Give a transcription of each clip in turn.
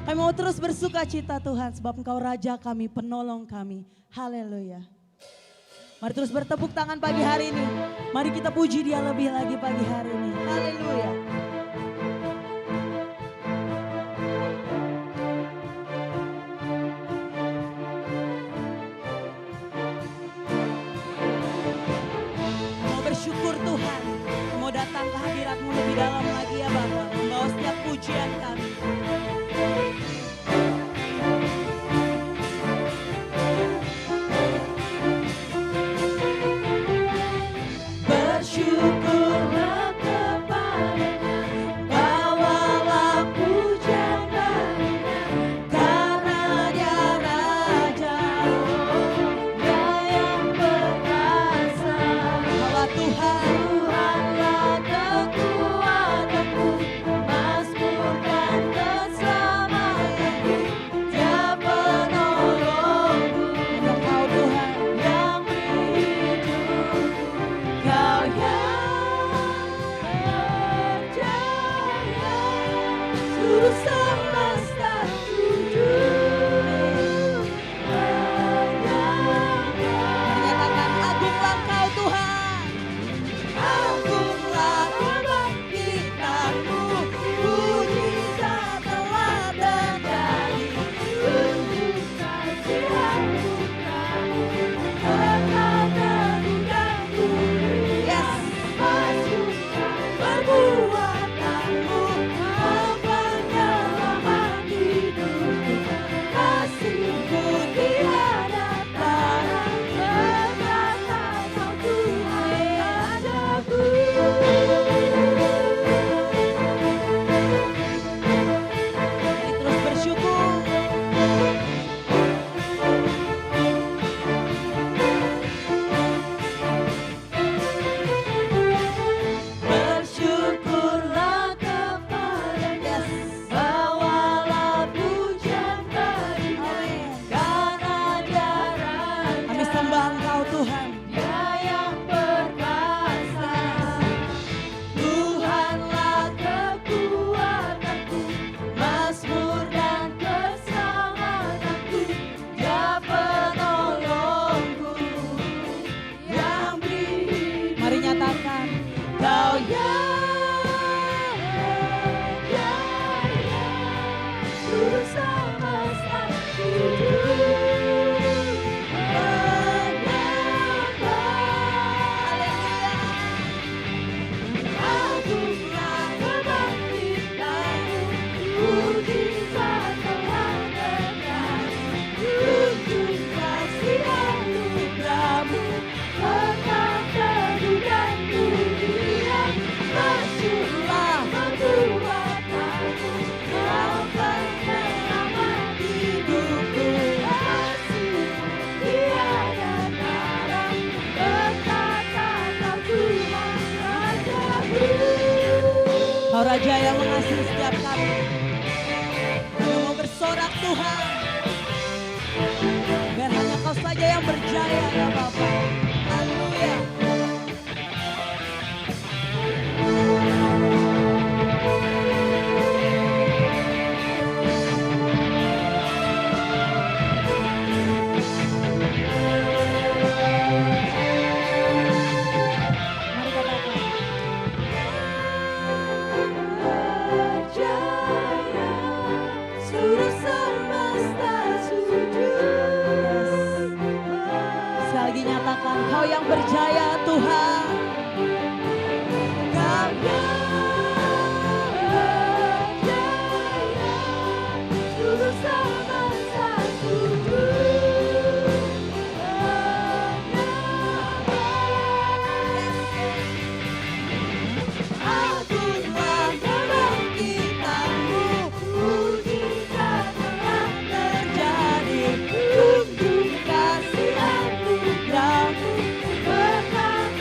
Kami mau terus bersuka cita Tuhan sebab Engkau Raja kami, penolong kami. Haleluya. Mari terus bertepuk tangan pagi hari ini. Mari kita puji Dia lebih lagi pagi hari ini. Haleluya. Mau bersyukur Tuhan. Mau datang ke hadirat-Mu lebih dalam lagi ya Bapa. Membawa setiap pujian kami. Bersyukurlah kepada-Nya, bawalah pujian baginya, karena Dia Raja, Dia yang perkasa. Allah Tuhan. Tuhanlah kekuatanku, mazmur dan keselamatanku, Dia penolongku, Engkau Tuhan. yang beri hidupku. Kau yang berjaya, seluruh semesta sujud Menyatakan agunglah Engkau Tuhan. Agunglah kebangkitan-Mu, mujizat telah terjadi, tunjuk kasih-Mu, berkat teguh dan mulia, masukkan perbuatan-Mu, penyelamat hidupku, kasih-Mu tiada tara, berkata Kau Tuhan Rajaku. Mari terus bersyukur. Bersyukurlah kepada-Nya, bawalah pujian baginya, karena Dia Raja, Kami sembah Engkau Tuhan. Dia yang perkasa. Tuhanlah kekuatanku, mazmur dan keselamatanku, Dia penolongku, yang beri Mari nyatakan. Kau yang berjaya, seluruh semesta sujud menyembah. Agunglah kebangkitan-Mu, mujizat telah terjadi, tunjuk kasih anugerah-Mu, berkat teguh dan mulia, masuklah perbuatan-Mu, Kau penyelamat hidupku, kasih-Mu tiada tara, berkata Kau Tuhan Rajaku. Kau Raja yang mengasihi setiap kami. Kami mau bersorak Tuhan. Biar hanya Kau saja yang berjaya ya Bapa. Haleluya. Mari katakan. Berjaya, seluruh semesta sujud. Sekali lagi nyatakan Kau yang berjaya Tuhan. Kau yang berjaya, seluruh semesta sujud menyembah. Agunglah kebangkitan-Mu, mujizat telah terjadi, tunjuk kasih anugerah-Mu, berkat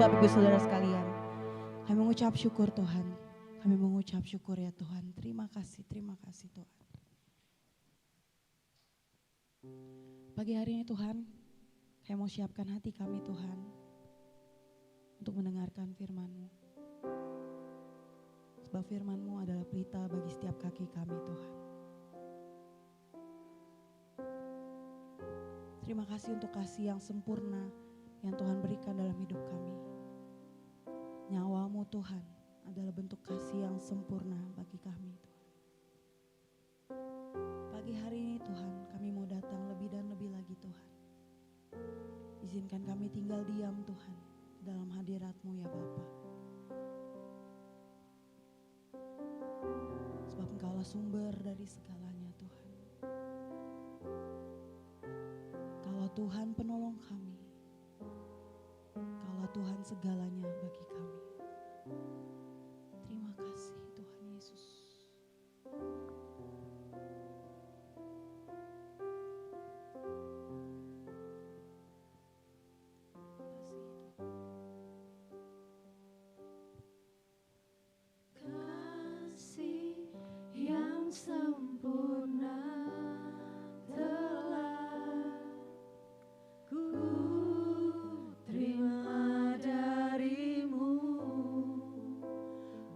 Bapak Ibu Saudara sekalian. Kami mengucap syukur Tuhan. Kami mengucap syukur ya Tuhan. Terima kasih Tuhan. Pagi hari ini Tuhan, kami mau siapkan hati kami Tuhan untuk mendengarkan firman-Mu. Sebab firman-Mu adalah pelita bagi setiap kaki kami Tuhan. Terima kasih untuk kasih yang sempurna yang Tuhan berikan dalam hidup kami. Nyawa-Mu Tuhan adalah bentuk kasih yang sempurna bagi kami Tuhan. Pagi hari ini Tuhan, kami mau datang lebih dan lebih lagi Tuhan. Izinkan kami tinggal diam Tuhan dalam hadirat-Mu ya Bapa. Sebab Engkaulah sumber dari segalanya Tuhan. Engkaulah Tuhan penolong kami. Engkaulah Tuhan segalanya bagi kami. Terima kasih Tuhan Yesus. Kasih yang sempurna telah ku terima darimu,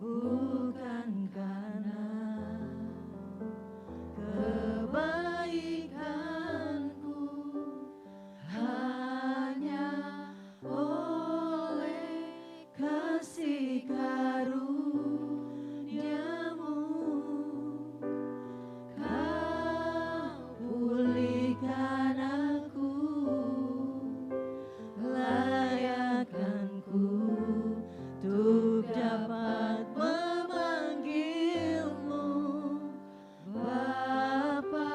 bukan karena kebaikanku, hanya oleh kasih karunia-Mu Kau pulihkan aku, layakkanku untuk dapat memanggil-Mu Bapa.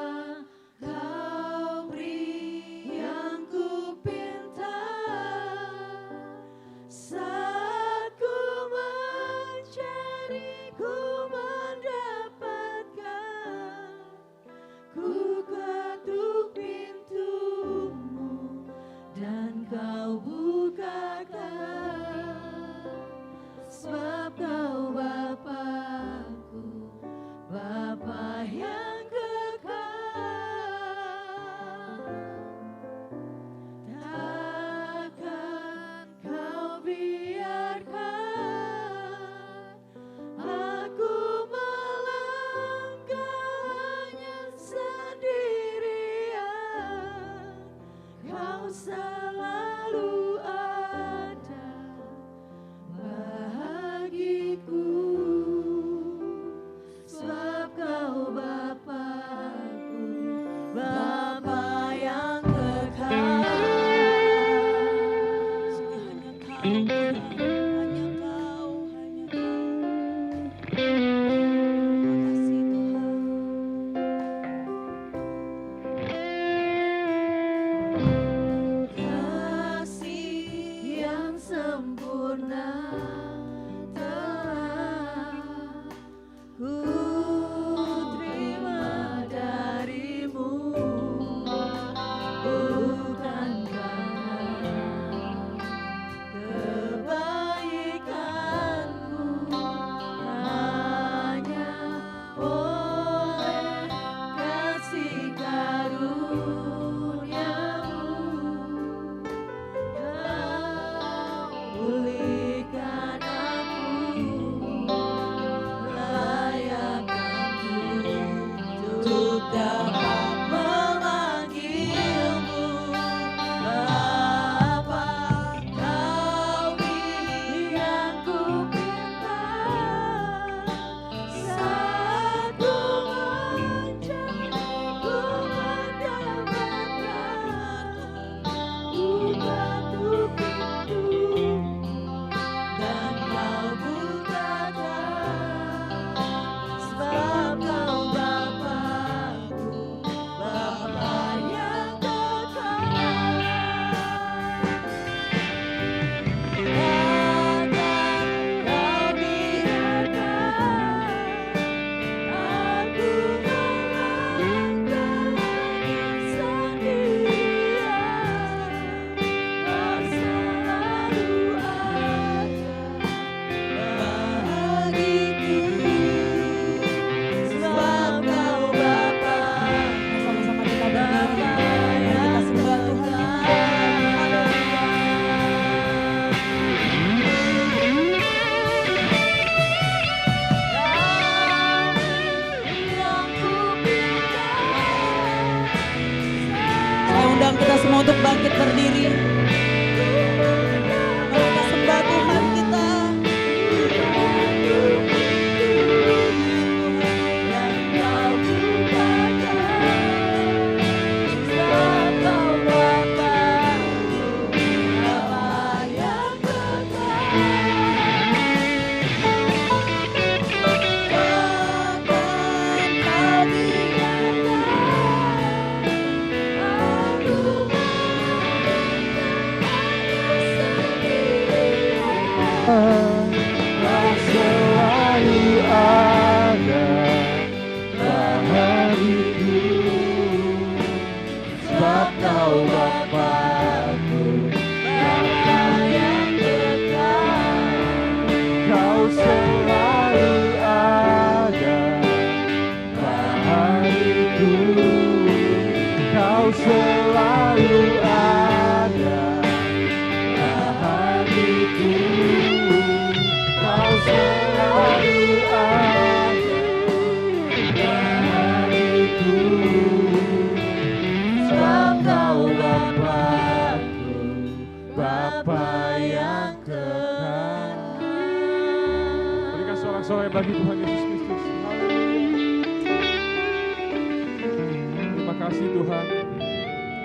Kau beri yang ku pinta saat ku mencari, ku mendapatkan. Ku ketuk pintu-Mu dan Kau bukakan. Sebab Kau Bapa-Ku, Bapa yang kekal. Takkan Kau biarkan aku melangkah hanya sendirian. Kau selalu ada bagiku. Sebab Kau Bapa-Ku, Bapa yang kekal. Hanya Kau Tuhan, hanya Kau, hanya Kau. Terima kasih Tuhan. Kasih yang sempurna telah ku terima darimu, bukan karena kebaikanku, hanya oleh kasih karunia-Mu Kau pulihkan Kau selalu ada bahariku, sebab Kau Bapa-Ku, Bapa yang kekal. Kau selalu ada bahariku, Kau selalu ada bahariku, Kau selalu ada bahariku, sebab Kau Bapa-Ku, Bapa yang kekal. Berikan sorak-sorai bagi Tuhan Yesus Kristus. Terima kasih Tuhan,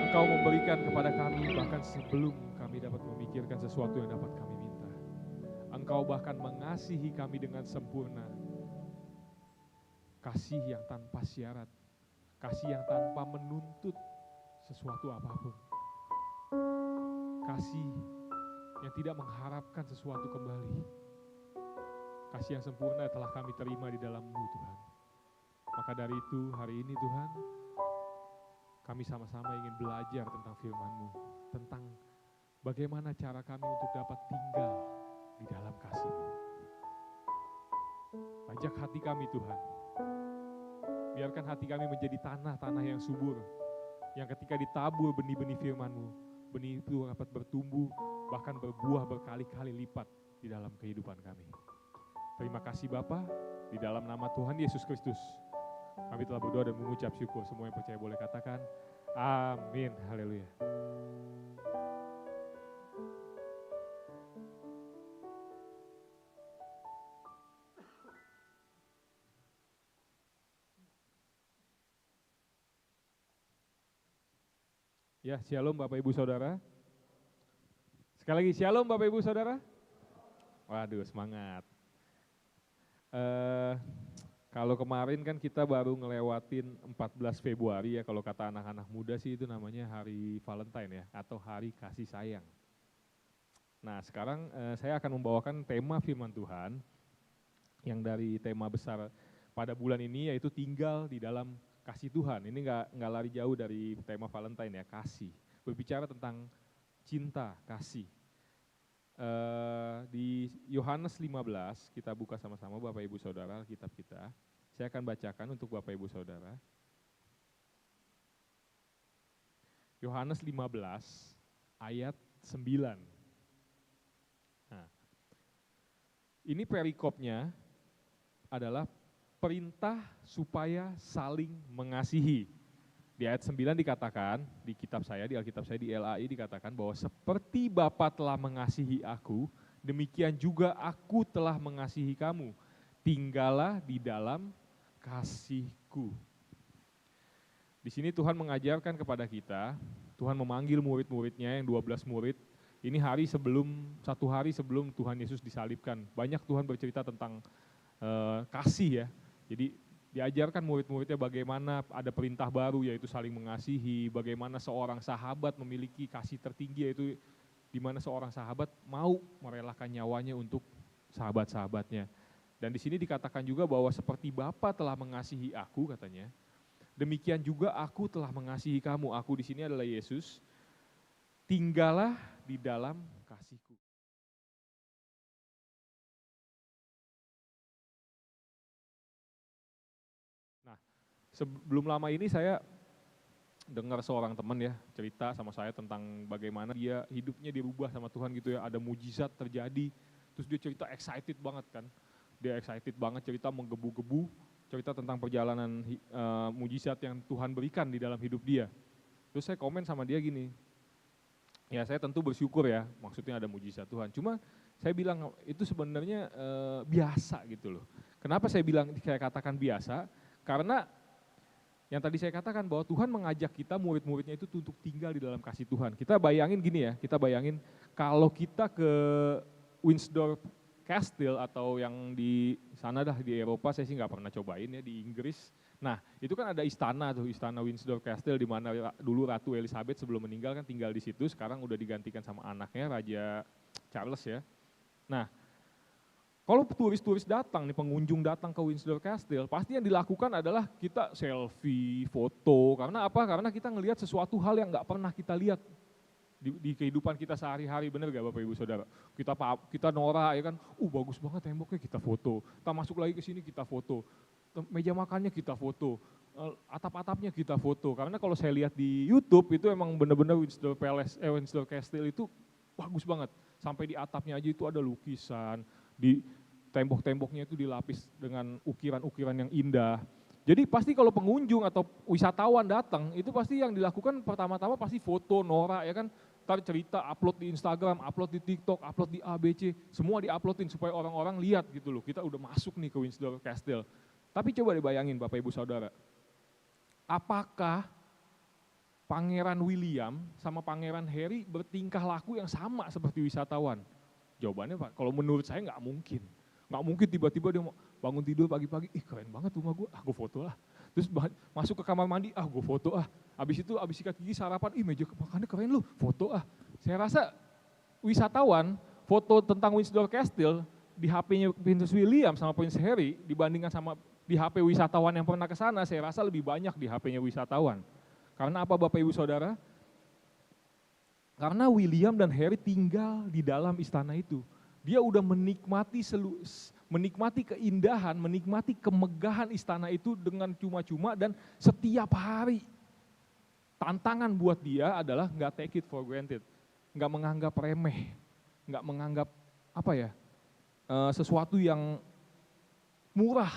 Engkau memberikan kepada kami bahkan sebelum kami dapat memikirkan sesuatu yang dapat kami minta. Engkau bahkan mengasihi kami dengan sempurna. Kasih yang tanpa syarat, kasih yang tanpa menuntut sesuatu apapun. Kasih yang tidak mengharapkan sesuatu kembali. Kasih yang sempurna telah kami terima di dalam-Mu Tuhan. Maka dari itu hari ini Tuhan, kami sama-sama ingin belajar tentang firman-Mu, tentang bagaimana cara kami untuk dapat tinggal di dalam kasih-Mu. Ajak hati kami Tuhan, biarkan hati kami menjadi tanah-tanah yang subur, yang ketika ditabur benih-benih firman-Mu, benih itu dapat bertumbuh, bahkan berbuah berkali-kali lipat di dalam kehidupan kami. Terima kasih Bapa, di dalam nama Tuhan Yesus Kristus, kami telah berdoa dan mengucap syukur. Semua yang percaya boleh katakan, amin, haleluya. Ya, shalom Bapak Ibu Saudara. Sekali lagi shalom Bapak Ibu Saudara. Waduh, semangat. Kalau kemarin kan kita baru ngelewatin 14 Februari ya, kalau kata anak-anak muda sih itu namanya Hari Valentine ya, atau Hari Kasih Sayang. Nah sekarang saya akan membawakan tema firman Tuhan yang dari tema besar pada bulan ini, yaitu tinggal di dalam kasih Tuhan. Ini nggak lari jauh dari tema Valentine ya, kasih. Berbicara tentang cinta, kasih. Di Yohanes 15, kita buka sama-sama Bapak Ibu Saudara kitab kita. Saya akan bacakan untuk Bapak Ibu Saudara. Yohanes 15 ayat 9. Nah, ini perikopnya adalah perintah supaya saling mengasihi. Di ayat 9 dikatakan, di kitab saya, di Alkitab saya di LAI dikatakan bahwa seperti Bapa telah mengasihi aku, demikian juga aku telah mengasihi kamu. Tinggallah di dalam kasihku. Di sini Tuhan mengajarkan kepada kita, Tuhan memanggil murid-muridnya yang 12 murid. Ini satu hari sebelum Tuhan Yesus disalibkan. Banyak Tuhan bercerita tentang kasih ya. Jadi diajarkan murid-muridnya bagaimana ada perintah baru, yaitu saling mengasihi, bagaimana seorang sahabat memiliki kasih tertinggi, yaitu di mana seorang sahabat mau merelakan nyawanya untuk sahabat-sahabatnya. Dan di sini dikatakan juga bahwa seperti Bapa telah mengasihi aku, katanya, demikian juga aku telah mengasihi kamu. Aku di sini adalah Yesus. Tinggallah di dalam kasihku. Sebelum lama ini saya dengar seorang teman ya cerita sama saya tentang bagaimana dia hidupnya dirubah sama Tuhan gitu ya, ada mujizat terjadi, terus dia cerita excited banget kan, dia excited banget, cerita menggebu-gebu, cerita tentang perjalanan mujizat yang Tuhan berikan di dalam hidup dia. Terus saya komen sama dia gini, ya saya tentu bersyukur ya, maksudnya ada mujizat Tuhan, cuma saya bilang itu sebenarnya biasa gitu loh. Kenapa saya katakan biasa? Karena yang tadi saya katakan bahwa Tuhan mengajak kita murid-muridnya itu untuk tinggal di dalam kasih Tuhan. Kita bayangin gini ya, kita bayangin kalau kita ke Windsor Castle atau yang di sana dah di Eropa, saya sih nggak pernah cobain ya, di Inggris. Nah itu kan ada istana tuh, istana Windsor Castle, di mana dulu Ratu Elizabeth sebelum meninggal kan tinggal di situ, sekarang udah digantikan sama anaknya Raja Charles ya. Nah Kalau turis-turis datang nih, pengunjung datang ke Windsor Castle, pasti yang dilakukan adalah kita selfie, foto. Karena apa? Karena kita ngelihat sesuatu hal yang nggak pernah kita lihat di kehidupan kita sehari-hari, bener gak Bapak Ibu Saudara? Kita norak ya kan, bagus banget temboknya, kita foto. Kita masuk lagi ke sini, kita foto. Meja makannya kita foto, atap-atapnya kita foto. Karena kalau saya lihat di YouTube itu emang bener-bener Windsor Castle itu bagus banget. Sampai di atapnya aja itu ada lukisan, di tembok-temboknya itu dilapis dengan ukiran-ukiran yang indah. Jadi pasti kalau pengunjung atau wisatawan datang, itu pasti yang dilakukan pertama-tama pasti foto, norak ya kan, ntar cerita, upload di Instagram, upload di TikTok, upload di ABC, semua di-uploadin supaya orang-orang lihat gitu loh, kita udah masuk nih ke Windsor Castle. Tapi coba dibayangin Bapak Ibu Saudara, apakah Pangeran William sama Pangeran Harry bertingkah laku yang sama seperti wisatawan? Jawabannya Pak, kalau menurut saya nggak mungkin. Nggak mungkin tiba-tiba dia bangun tidur pagi-pagi, keren banget rumah gue, gue foto lah. Terus masuk ke kamar mandi, gue foto ah. Habis itu habis sikat gigi sarapan, meja makannya keren lu, foto ah. Saya rasa wisatawan foto tentang Windsor Castle di HP-nya Prince William sama Prince Harry dibandingkan sama di HP wisatawan yang pernah ke sana, saya rasa lebih banyak di HP-nya wisatawan. Karena apa Bapak Ibu Saudara? Karena William dan Harry tinggal di dalam istana itu. Dia udah menikmati keindahan, menikmati kemegahan istana itu dengan cuma-cuma, dan setiap hari tantangan buat dia adalah nggak take it for granted, nggak menganggap remeh, nggak menganggap sesuatu yang murah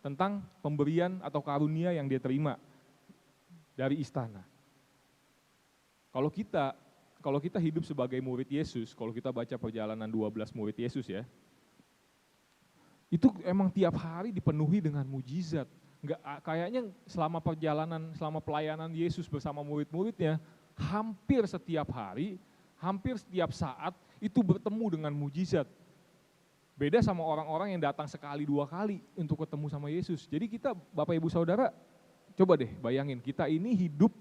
tentang pemberian atau karunia yang dia terima dari istana. Kalau kita hidup sebagai murid Yesus, kalau kita baca perjalanan 12 murid Yesus ya, itu emang tiap hari dipenuhi dengan mujizat. Kayaknya selama pelayanan Yesus bersama murid-muridnya, hampir setiap hari, hampir setiap saat itu bertemu dengan mujizat. Beda sama orang-orang yang datang sekali dua kali untuk ketemu sama Yesus. Jadi kita Bapak Ibu Saudara, coba deh bayangin, kita ini hidup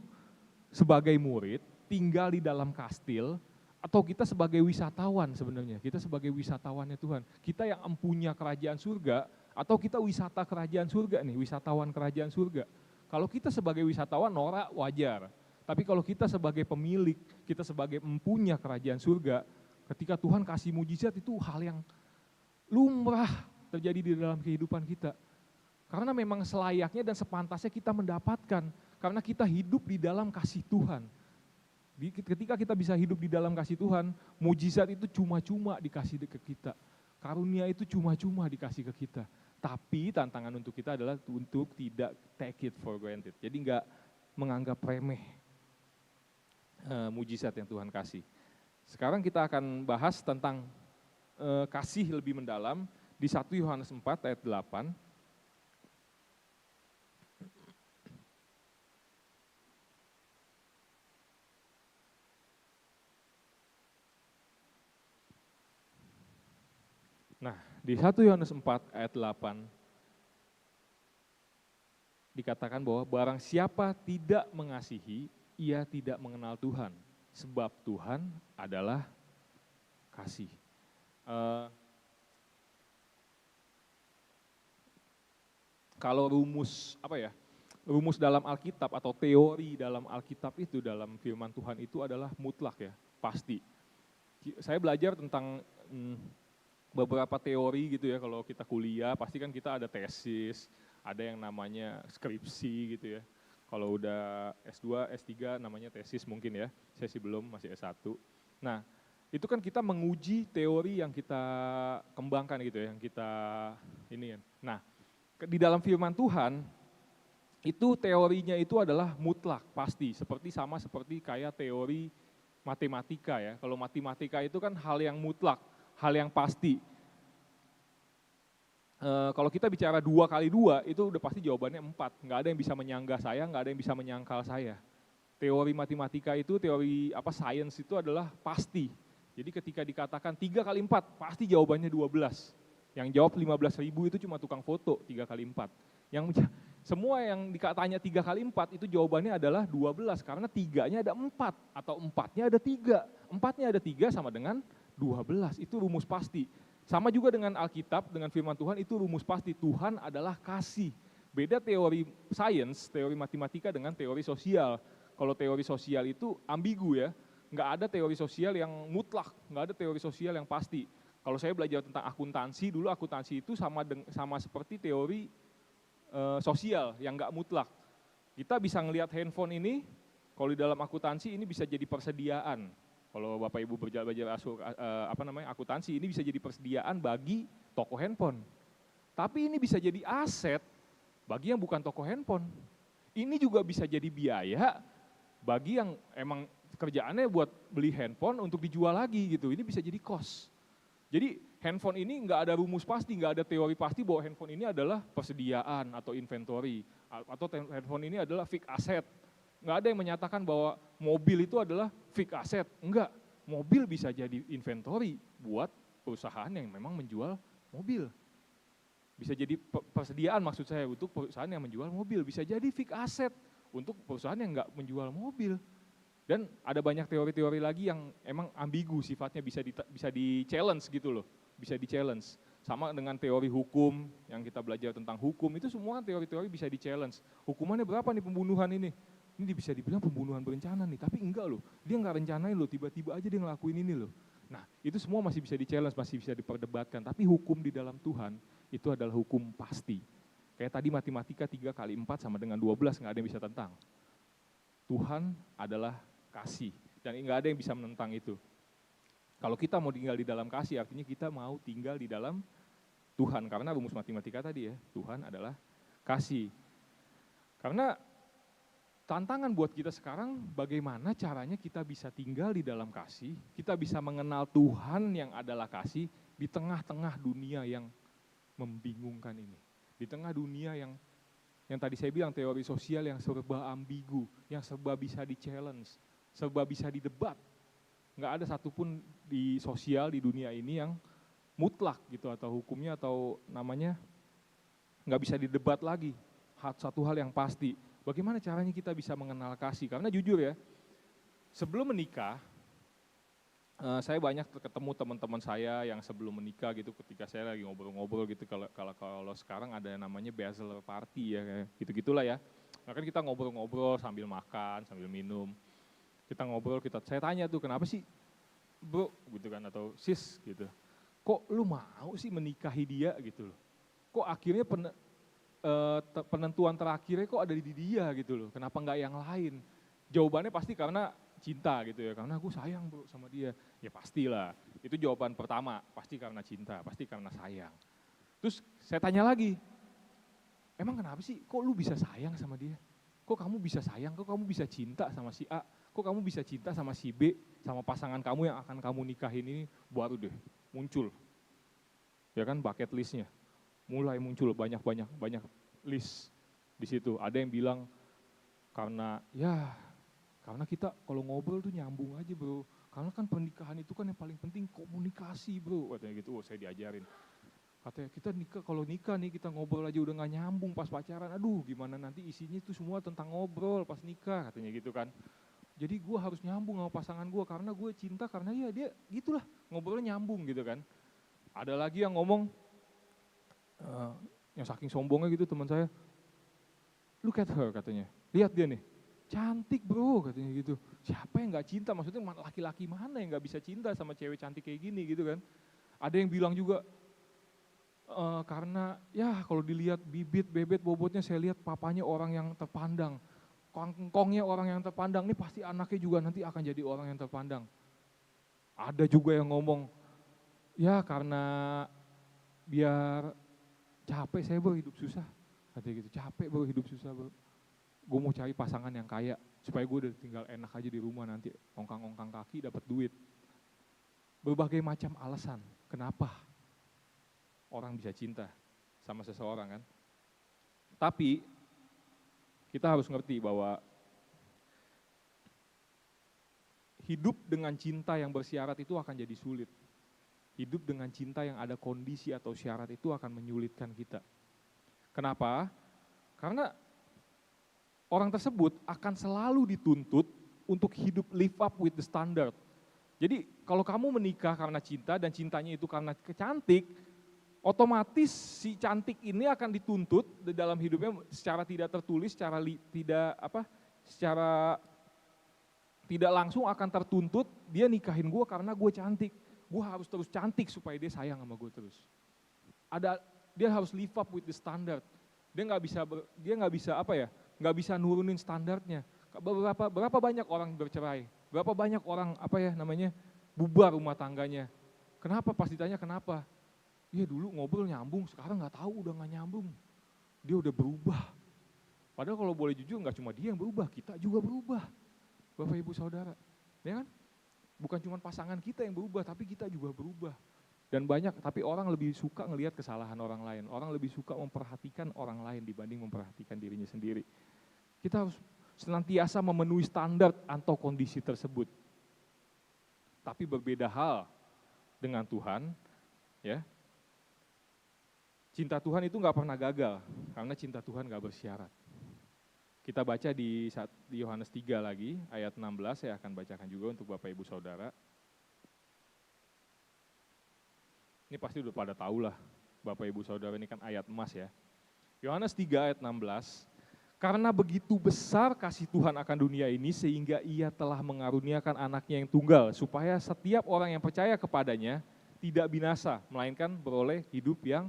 sebagai murid, tinggal di dalam kastil, atau kita sebagai wisatawan sebenarnya, kita sebagai wisatawannya Tuhan. Kita yang empunya kerajaan surga, atau kita wisata kerajaan surga nih, wisatawan kerajaan surga. Kalau kita sebagai wisatawan norak wajar, tapi kalau kita sebagai pemilik, kita sebagai empunya kerajaan surga, ketika Tuhan kasih mujizat itu hal yang lumrah terjadi di dalam kehidupan kita. Karena memang selayaknya dan sepantasnya kita mendapatkan, karena kita hidup di dalam kasih Tuhan. Ketika kita bisa hidup di dalam kasih Tuhan, mujizat itu cuma-cuma dikasih ke kita. Karunia itu cuma-cuma dikasih ke kita. Tapi tantangan untuk kita adalah untuk tidak take it for granted. Jadi enggak menganggap remeh mujizat yang Tuhan kasih. Sekarang kita akan bahas tentang kasih lebih mendalam di 1 Yohanes 4 ayat 8. Nah, di 1 Yohanes 4 ayat 8 dikatakan bahwa barang siapa tidak mengasihi, ia tidak mengenal Tuhan, sebab Tuhan adalah kasih. Kalau rumus dalam Alkitab atau teori dalam Alkitab itu, dalam firman Tuhan itu adalah mutlak ya, pasti. Saya belajar tentang beberapa teori gitu ya, kalau kita kuliah pasti kan kita ada tesis, ada yang namanya skripsi gitu ya. Kalau udah S2, S3 namanya tesis mungkin ya, saya sih belum, masih S1. Nah, itu kan kita menguji teori yang kita kembangkan gitu ya, yang kita ini. Nah, di dalam firman Tuhan, itu teorinya itu adalah mutlak, pasti, seperti kayak teori matematika ya. Kalau matematika itu kan hal yang mutlak, hal yang pasti. Kalau kita bicara 2 kali 2, itu udah pasti jawabannya 4. Nggak ada yang bisa menyanggah saya, nggak ada yang bisa menyangkal saya. Teori matematika itu, teori sains itu adalah pasti. Jadi ketika dikatakan 3 kali 4, pasti jawabannya 12. Yang jawab 15.000 itu cuma tukang foto, 3 kali 4. Semua yang dikatanya 3 kali 4 itu jawabannya adalah 12, karena 3-nya ada 4, atau 4-nya ada 3. 4-nya ada 3 sama dengan 12, itu rumus pasti. Sama juga dengan Alkitab, dengan firman Tuhan itu rumus pasti, Tuhan adalah kasih. Beda teori sains, teori matematika dengan teori sosial. Kalau teori sosial itu ambigu ya, nggak ada teori sosial yang mutlak, nggak ada teori sosial yang pasti. Kalau saya belajar tentang akuntansi, dulu akuntansi itu sama seperti teori sosial yang nggak mutlak. Kita bisa ngelihat handphone ini, kalau di dalam akuntansi ini bisa jadi persediaan. Kalau Bapak Ibu belajar akuntansi, ini bisa jadi persediaan bagi toko handphone. Tapi ini bisa jadi aset bagi yang bukan toko handphone. Ini juga bisa jadi biaya bagi yang emang kerjaannya buat beli handphone untuk dijual lagi gitu. Ini bisa jadi cost. Jadi handphone ini nggak ada rumus pasti, nggak ada teori pasti bahwa handphone ini adalah persediaan atau inventory. Atau handphone ini adalah fixed asset. Nggak ada yang menyatakan bahwa mobil itu adalah fixed asset. Enggak, mobil bisa jadi inventory buat perusahaan yang memang menjual mobil. Bisa jadi persediaan maksud saya untuk perusahaan yang menjual mobil. Bisa jadi fixed asset untuk perusahaan yang nggak menjual mobil. Dan ada banyak teori-teori lagi yang emang ambigu sifatnya, bisa di-challenge gitu loh. Bisa di-challenge. Sama dengan teori hukum, yang kita belajar tentang hukum, itu semua teori-teori bisa di-challenge. Hukumannya berapa nih pembunuhan ini? Ini bisa dibilang pembunuhan berencana nih, tapi enggak loh. Dia enggak rencanain loh, tiba-tiba aja dia ngelakuin ini loh. Nah, itu semua masih bisa di-challenge, masih bisa diperdebatkan. Tapi hukum di dalam Tuhan, itu adalah hukum pasti. Kayak tadi matematika 3 kali 4 sama dengan 12, enggak ada yang bisa tentang. Tuhan adalah kasih, dan enggak ada yang bisa menentang itu. Kalau kita mau tinggal di dalam kasih, artinya kita mau tinggal di dalam Tuhan. Karena rumus matematika tadi ya, Tuhan adalah kasih. Karena tantangan buat kita sekarang, bagaimana caranya kita bisa tinggal di dalam kasih, kita bisa mengenal Tuhan yang adalah kasih di tengah-tengah dunia yang membingungkan ini. Di tengah dunia yang tadi saya bilang teori sosial yang serba ambigu, yang serba bisa di-challenge, serba bisa didebat. Nggak ada satupun di sosial di dunia ini yang mutlak gitu, atau hukumnya atau namanya nggak bisa didebat lagi. Satu hal yang pasti, bagaimana caranya kita bisa mengenal kasih? Karena jujur ya, sebelum menikah, saya banyak ketemu teman-teman saya yang sebelum menikah gitu, ketika saya lagi ngobrol-ngobrol gitu, kalau sekarang ada yang namanya bachelor party ya, gitu-gitulah ya. Nah kan kita ngobrol-ngobrol sambil makan, sambil minum, kita ngobrol, saya tanya tuh, kenapa sih bro gitu kan, atau sis gitu, kok lu mau sih menikahi dia gitu loh, kok akhirnya penentuan terakhirnya kok ada di dia gitu loh, kenapa nggak yang lain? Jawabannya pasti karena cinta gitu ya, karena aku sayang bro sama dia. Ya pastilah, itu jawaban pertama, pasti karena cinta, pasti karena sayang. Terus saya tanya lagi, emang kenapa sih kok lu bisa sayang sama dia? Kok kamu bisa sayang, kok kamu bisa cinta sama si A, kok kamu bisa cinta sama si B, sama pasangan kamu yang akan kamu nikahin ini? Baru deh muncul, ya kan, bucket listnya mulai muncul, banyak list di situ. Ada yang bilang karena kita kalau ngobrol tuh nyambung aja bro, karena kan pernikahan itu kan yang paling penting komunikasi bro, katanya gitu. Saya diajarin, katanya kita kalau nikah nih kita ngobrol aja udah gak nyambung pas pacaran, aduh gimana nanti isinya itu semua tentang ngobrol pas nikah, katanya gitu kan. Jadi gue harus nyambung sama pasangan gue, karena gue cinta, karena ya dia gitulah ngobrolnya nyambung gitu kan. Ada lagi yang ngomong, yang saking sombongnya gitu teman saya, look at her katanya, lihat dia nih, cantik bro katanya gitu. Siapa yang gak cinta, maksudnya laki-laki mana yang gak bisa cinta sama cewek cantik kayak gini gitu kan. Ada yang bilang juga, karena ya kalau dilihat bibit, bebet, bobotnya, saya lihat papanya orang yang terpandang, kongkongnya orang yang terpandang, ini pasti anaknya juga nanti akan jadi orang yang terpandang. Ada juga yang ngomong, ya karena biar capek saya bro hidup susah, katanya gitu, capek bro hidup susah bro, gue mau cari pasangan yang kaya, supaya gue udah tinggal enak aja di rumah, nanti ongkang-ongkang kaki dapat duit. Berbagai macam alasan, kenapa orang bisa cinta sama seseorang kan. Tapi kita harus ngerti bahwa hidup dengan cinta yang bersyarat itu akan jadi sulit. Hidup dengan cinta yang ada kondisi atau syarat itu akan menyulitkan kita. Kenapa? Karena orang tersebut akan selalu dituntut untuk hidup live up with the standard. Jadi kalau kamu menikah karena cinta dan cintanya itu karena kecantik, otomatis si cantik ini akan dituntut di dalam hidupnya secara tidak tertulis, secara tidak langsung akan tertuntut dia nikahin gue karena gue cantik. Gue harus terus cantik supaya dia sayang sama gue terus. Dia harus live up with the standard. Dia nggak bisa nurunin standarnya. Berapa banyak orang bercerai? Berapa banyak orang bubar rumah tangganya? Kenapa? Pas ditanya kenapa? Iya dulu ngobrol nyambung, sekarang nggak tahu udah nggak nyambung. Dia udah berubah. Padahal kalau boleh jujur nggak cuma dia yang berubah, kita juga berubah. Bapak Ibu Saudara, ya kan? Bukan cuma pasangan kita yang berubah, tapi kita juga berubah. Dan tapi orang lebih suka ngelihat kesalahan orang lain. Orang lebih suka memperhatikan orang lain dibanding memperhatikan dirinya sendiri. Kita harus senantiasa memenuhi standar atau kondisi tersebut. Tapi berbeda hal dengan Tuhan, ya. Cinta Tuhan itu nggak pernah gagal, karena cinta Tuhan nggak bersyarat. Kita baca di Yohanes 3 lagi, ayat 16, saya akan bacakan juga untuk Bapak Ibu Saudara. Ini pasti udah pada tahu lah, Bapak Ibu Saudara, ini kan ayat emas ya. Yohanes 3 ayat 16, karena begitu besar kasih Tuhan akan dunia ini, sehingga ia telah mengaruniakan anaknya yang tunggal, supaya setiap orang yang percaya kepadanya tidak binasa, melainkan beroleh hidup yang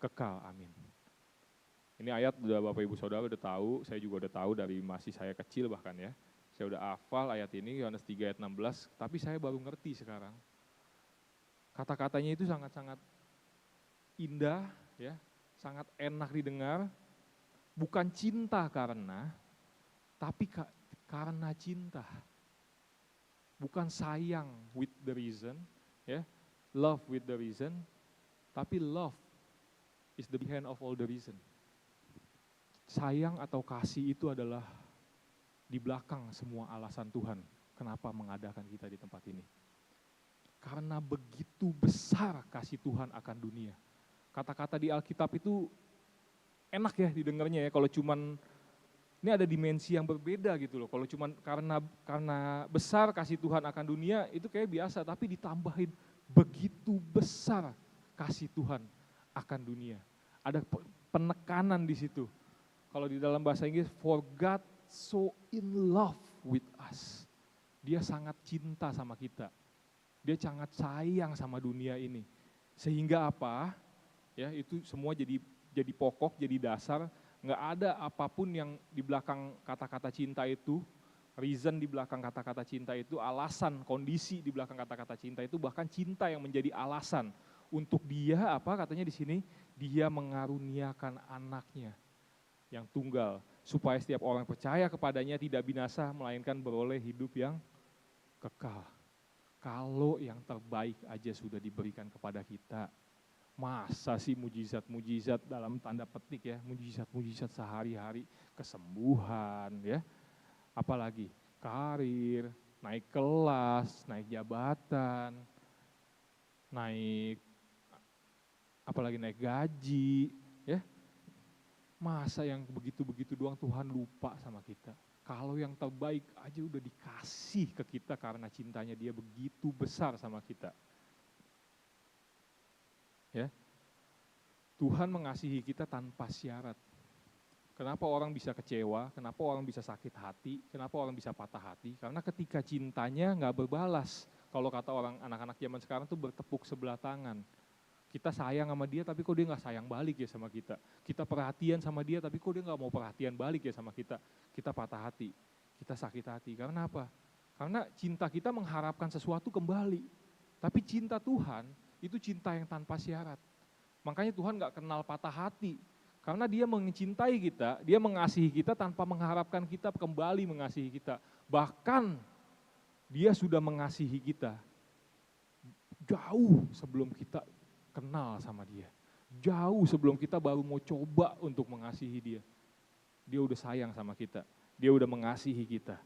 kekal. Amin. Ini ayat udah Bapak Ibu Saudara udah tahu, saya juga udah tahu dari masih saya kecil bahkan ya. Saya udah hafal ayat ini, Yohanes 3 ayat 16, tapi saya baru ngerti sekarang. Kata-katanya itu sangat-sangat indah, ya, sangat enak didengar. Bukan cinta karena, tapi karena cinta. Bukan sayang with the reason, ya, love with the reason, tapi love is the behind of all the reason. Sayang atau kasih itu adalah di belakang semua alasan Tuhan kenapa mengadakan kita di tempat ini. Karena begitu besar kasih Tuhan akan dunia. Kata-kata di Alkitab itu enak ya didengarnya ya, kalau cuman ini ada dimensi yang berbeda gitu loh. Kalau cuman karena besar kasih Tuhan akan dunia itu kayak biasa, tapi ditambahin begitu besar kasih Tuhan akan dunia. Ada penekanan di situ. Kalau di dalam bahasa Inggris, for God so in love with us. Dia sangat cinta sama kita. Dia sangat sayang sama dunia ini. Sehingga apa? Ya, itu semua jadi pokok, jadi dasar. Nggak ada apapun yang di belakang kata-kata cinta itu, reason di belakang kata-kata cinta itu, alasan, kondisi di belakang kata-kata cinta itu, bahkan cinta yang menjadi alasan untuk dia, katanya di sini, dia mengaruniakan anaknya yang tunggal, supaya setiap orang percaya kepadanya tidak binasa, melainkan beroleh hidup yang kekal. Kalau yang terbaik aja sudah diberikan kepada kita, masa sih mujizat-mujizat dalam tanda petik ya, mujizat-mujizat sehari-hari, kesembuhan ya, apalagi karir, naik kelas, naik jabatan, naik gaji, ya. Masa yang begitu-begitu doang Tuhan lupa sama kita. Kalau yang terbaik aja udah dikasih ke kita karena cintanya dia begitu besar sama kita. Ya. Tuhan mengasihi kita tanpa syarat. Kenapa orang bisa kecewa, kenapa orang bisa sakit hati, kenapa orang bisa patah hati? Karena ketika cintanya nggak berbalas. Kalau kata orang anak-anak zaman sekarang tuh bertepuk sebelah tangan. Kita sayang sama dia tapi kok dia nggak sayang balik ya sama kita. Kita perhatian sama dia tapi kok dia nggak mau perhatian balik ya sama kita. Kita patah hati, kita sakit hati. Karena apa? Karena cinta kita mengharapkan sesuatu kembali. Tapi cinta Tuhan itu cinta yang tanpa syarat. Makanya Tuhan nggak kenal patah hati. Karena dia mencintai kita, dia mengasihi kita tanpa mengharapkan kita kembali mengasihi kita. Bahkan dia sudah mengasihi kita jauh sebelum kita kenal sama dia. Jauh sebelum kita baru mau coba untuk mengasihi dia. Dia udah sayang sama kita. Dia udah mengasihi kita.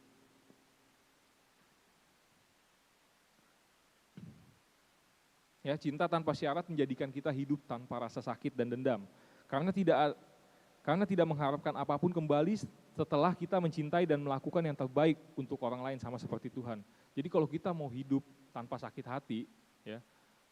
Ya, cinta tanpa syarat menjadikan kita hidup tanpa rasa sakit dan dendam. Karena tidak mengharapkan apapun kembali setelah kita mencintai dan melakukan yang terbaik untuk orang lain sama seperti Tuhan. Jadi kalau kita mau hidup tanpa sakit hati, ya.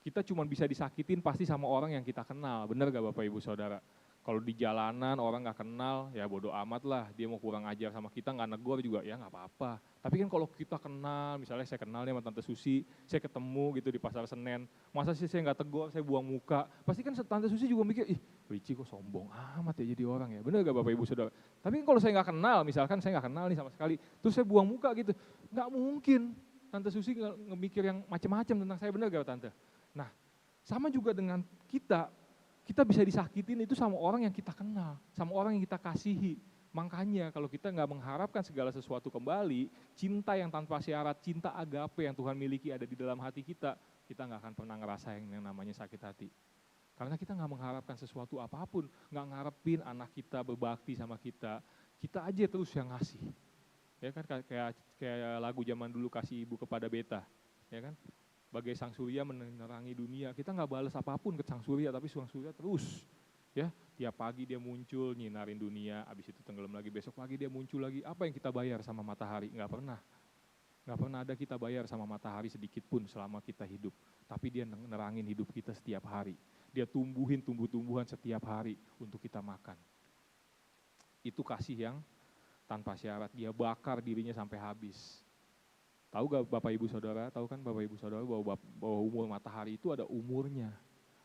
Kita cuma bisa disakitin pasti sama orang yang kita kenal, bener gak Bapak Ibu Saudara? Kalau di jalanan orang gak kenal, ya bodo amat lah, dia mau kurang ajar sama kita gak negor juga, ya gak apa-apa. Tapi kan kalau kita kenal, misalnya saya kenal nih sama Tante Susi, saya ketemu gitu di Pasar Senen, masa sih saya gak tegur, saya buang muka, pasti kan Tante Susi juga mikir, ih Richie kok sombong amat ya jadi orang ya, bener gak Bapak Ibu Saudara? Tapi kalau saya gak kenal, misalkan saya gak kenal nih sama sekali, terus saya buang muka gitu, gak mungkin Tante Susi ngemikir yang macam-macam tentang saya, bener gak Tante? Nah, sama juga dengan kita bisa disakitin itu sama orang yang kita kenal, sama orang yang kita kasihi. Makanya kalau kita nggak mengharapkan segala sesuatu kembali, cinta yang tanpa syarat, cinta agape yang Tuhan miliki ada di dalam hati kita nggak akan pernah ngerasain yang namanya sakit hati. Karena kita nggak mengharapkan sesuatu apapun, nggak ngarepin anak kita berbakti sama kita aja terus yang ngasih. Ya kan kayak lagu zaman dulu kasih ibu kepada beta, ya kan? Bagai sang surya menerangi dunia, kita nggak balas apapun ke sang surya, tapi sang surya terus, ya tiap pagi dia muncul nyinarin dunia, abis itu tenggelam lagi, besok pagi dia muncul lagi. Apa yang kita bayar sama matahari? Nggak pernah ada kita bayar sama matahari sedikit pun selama kita hidup. Tapi dia nerangin hidup kita setiap hari, dia tumbuhin tumbuh-tumbuhan setiap hari untuk kita makan. Itu kasih yang tanpa syarat, dia bakar dirinya sampai habis. Tahu gak Bapak Ibu Saudara, tahu kan Bapak Ibu Saudara bahwa umur matahari itu ada umurnya.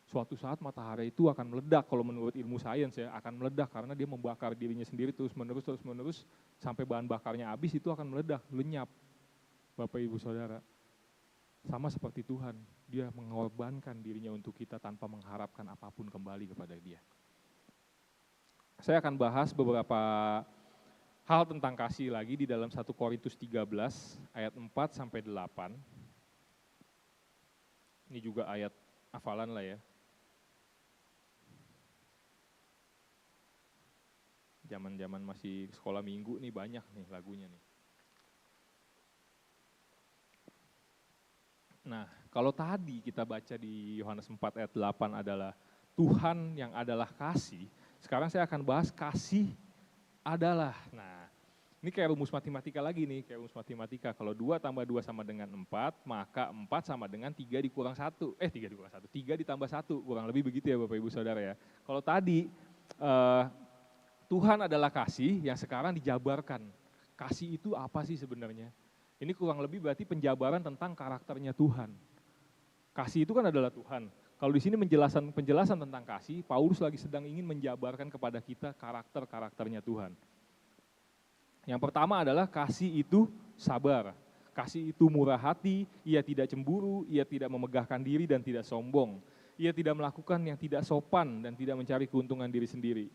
Suatu saat matahari itu akan meledak, kalau menurut ilmu sains ya, akan meledak karena dia membakar dirinya sendiri terus menerus, sampai bahan bakarnya habis itu akan meledak, lenyap. Bapak Ibu Saudara, sama seperti Tuhan, dia mengorbankan dirinya untuk kita tanpa mengharapkan apapun kembali kepada dia. Saya akan bahas beberapa hal tentang kasih lagi di dalam 1 Korintus 13 ayat 4 sampai 8. Ini juga ayat hafalan lah ya. Zaman-zaman masih sekolah minggu nih banyak nih lagunya nih. Nah, kalau tadi kita baca di Yohanes 4 ayat 8 adalah Tuhan yang adalah kasih, sekarang saya akan bahas kasih adalah. Nah, ini kayak rumus matematika lagi nih, kayak rumus matematika. Kalau 2 tambah 2 sama dengan 4, maka 4 sama dengan 3 dikurang 1. 3 ditambah 1, kurang lebih begitu ya Bapak Ibu Saudara ya. Kalau tadi Tuhan adalah kasih yang sekarang dijabarkan. Kasih itu apa sih sebenarnya? Ini kurang lebih berarti penjabaran tentang karakternya Tuhan. Kasih itu kan adalah Tuhan. Kalau di sini penjelasan tentang kasih, Paulus lagi sedang ingin menjabarkan kepada kita karakternya Tuhan. Yang pertama adalah kasih itu sabar, kasih itu murah hati, ia tidak cemburu, ia tidak memegahkan diri dan tidak sombong. Ia tidak melakukan yang tidak sopan dan tidak mencari keuntungan diri sendiri.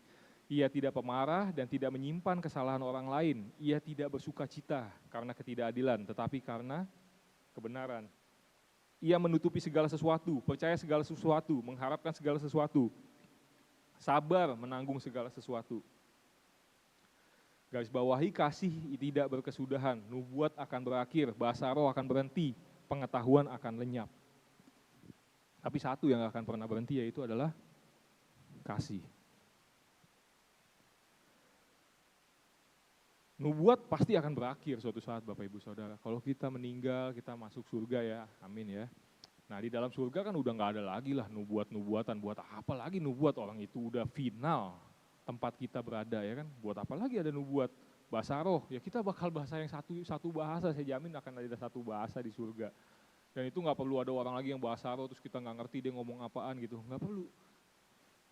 Ia tidak pemarah dan tidak menyimpan kesalahan orang lain. Ia tidak bersuka cita karena ketidakadilan, tetapi karena kebenaran. Ia menutupi segala sesuatu, percaya segala sesuatu, mengharapkan segala sesuatu, sabar menanggung segala sesuatu. Garis bawahi kasih tidak berkesudahan, nubuat akan berakhir, bahasa roh akan berhenti, pengetahuan akan lenyap. Tapi satu yang akan pernah berhenti yaitu adalah kasih. Nubuat pasti akan berakhir suatu saat Bapak Ibu Saudara. Kalau kita meninggal, kita masuk surga ya, amin ya. Nah di dalam surga kan udah gak ada lagi lah nubuatan, buat apa lagi nubuat, orang itu udah final tempat kita berada ya kan. Buat apa lagi ada nubuat, bahasa roh, ya kita bakal bahasa yang satu bahasa, saya jamin akan ada satu bahasa di surga. Dan itu gak perlu ada orang lagi yang bahasa roh terus kita gak ngerti dia ngomong apaan gitu, gak perlu.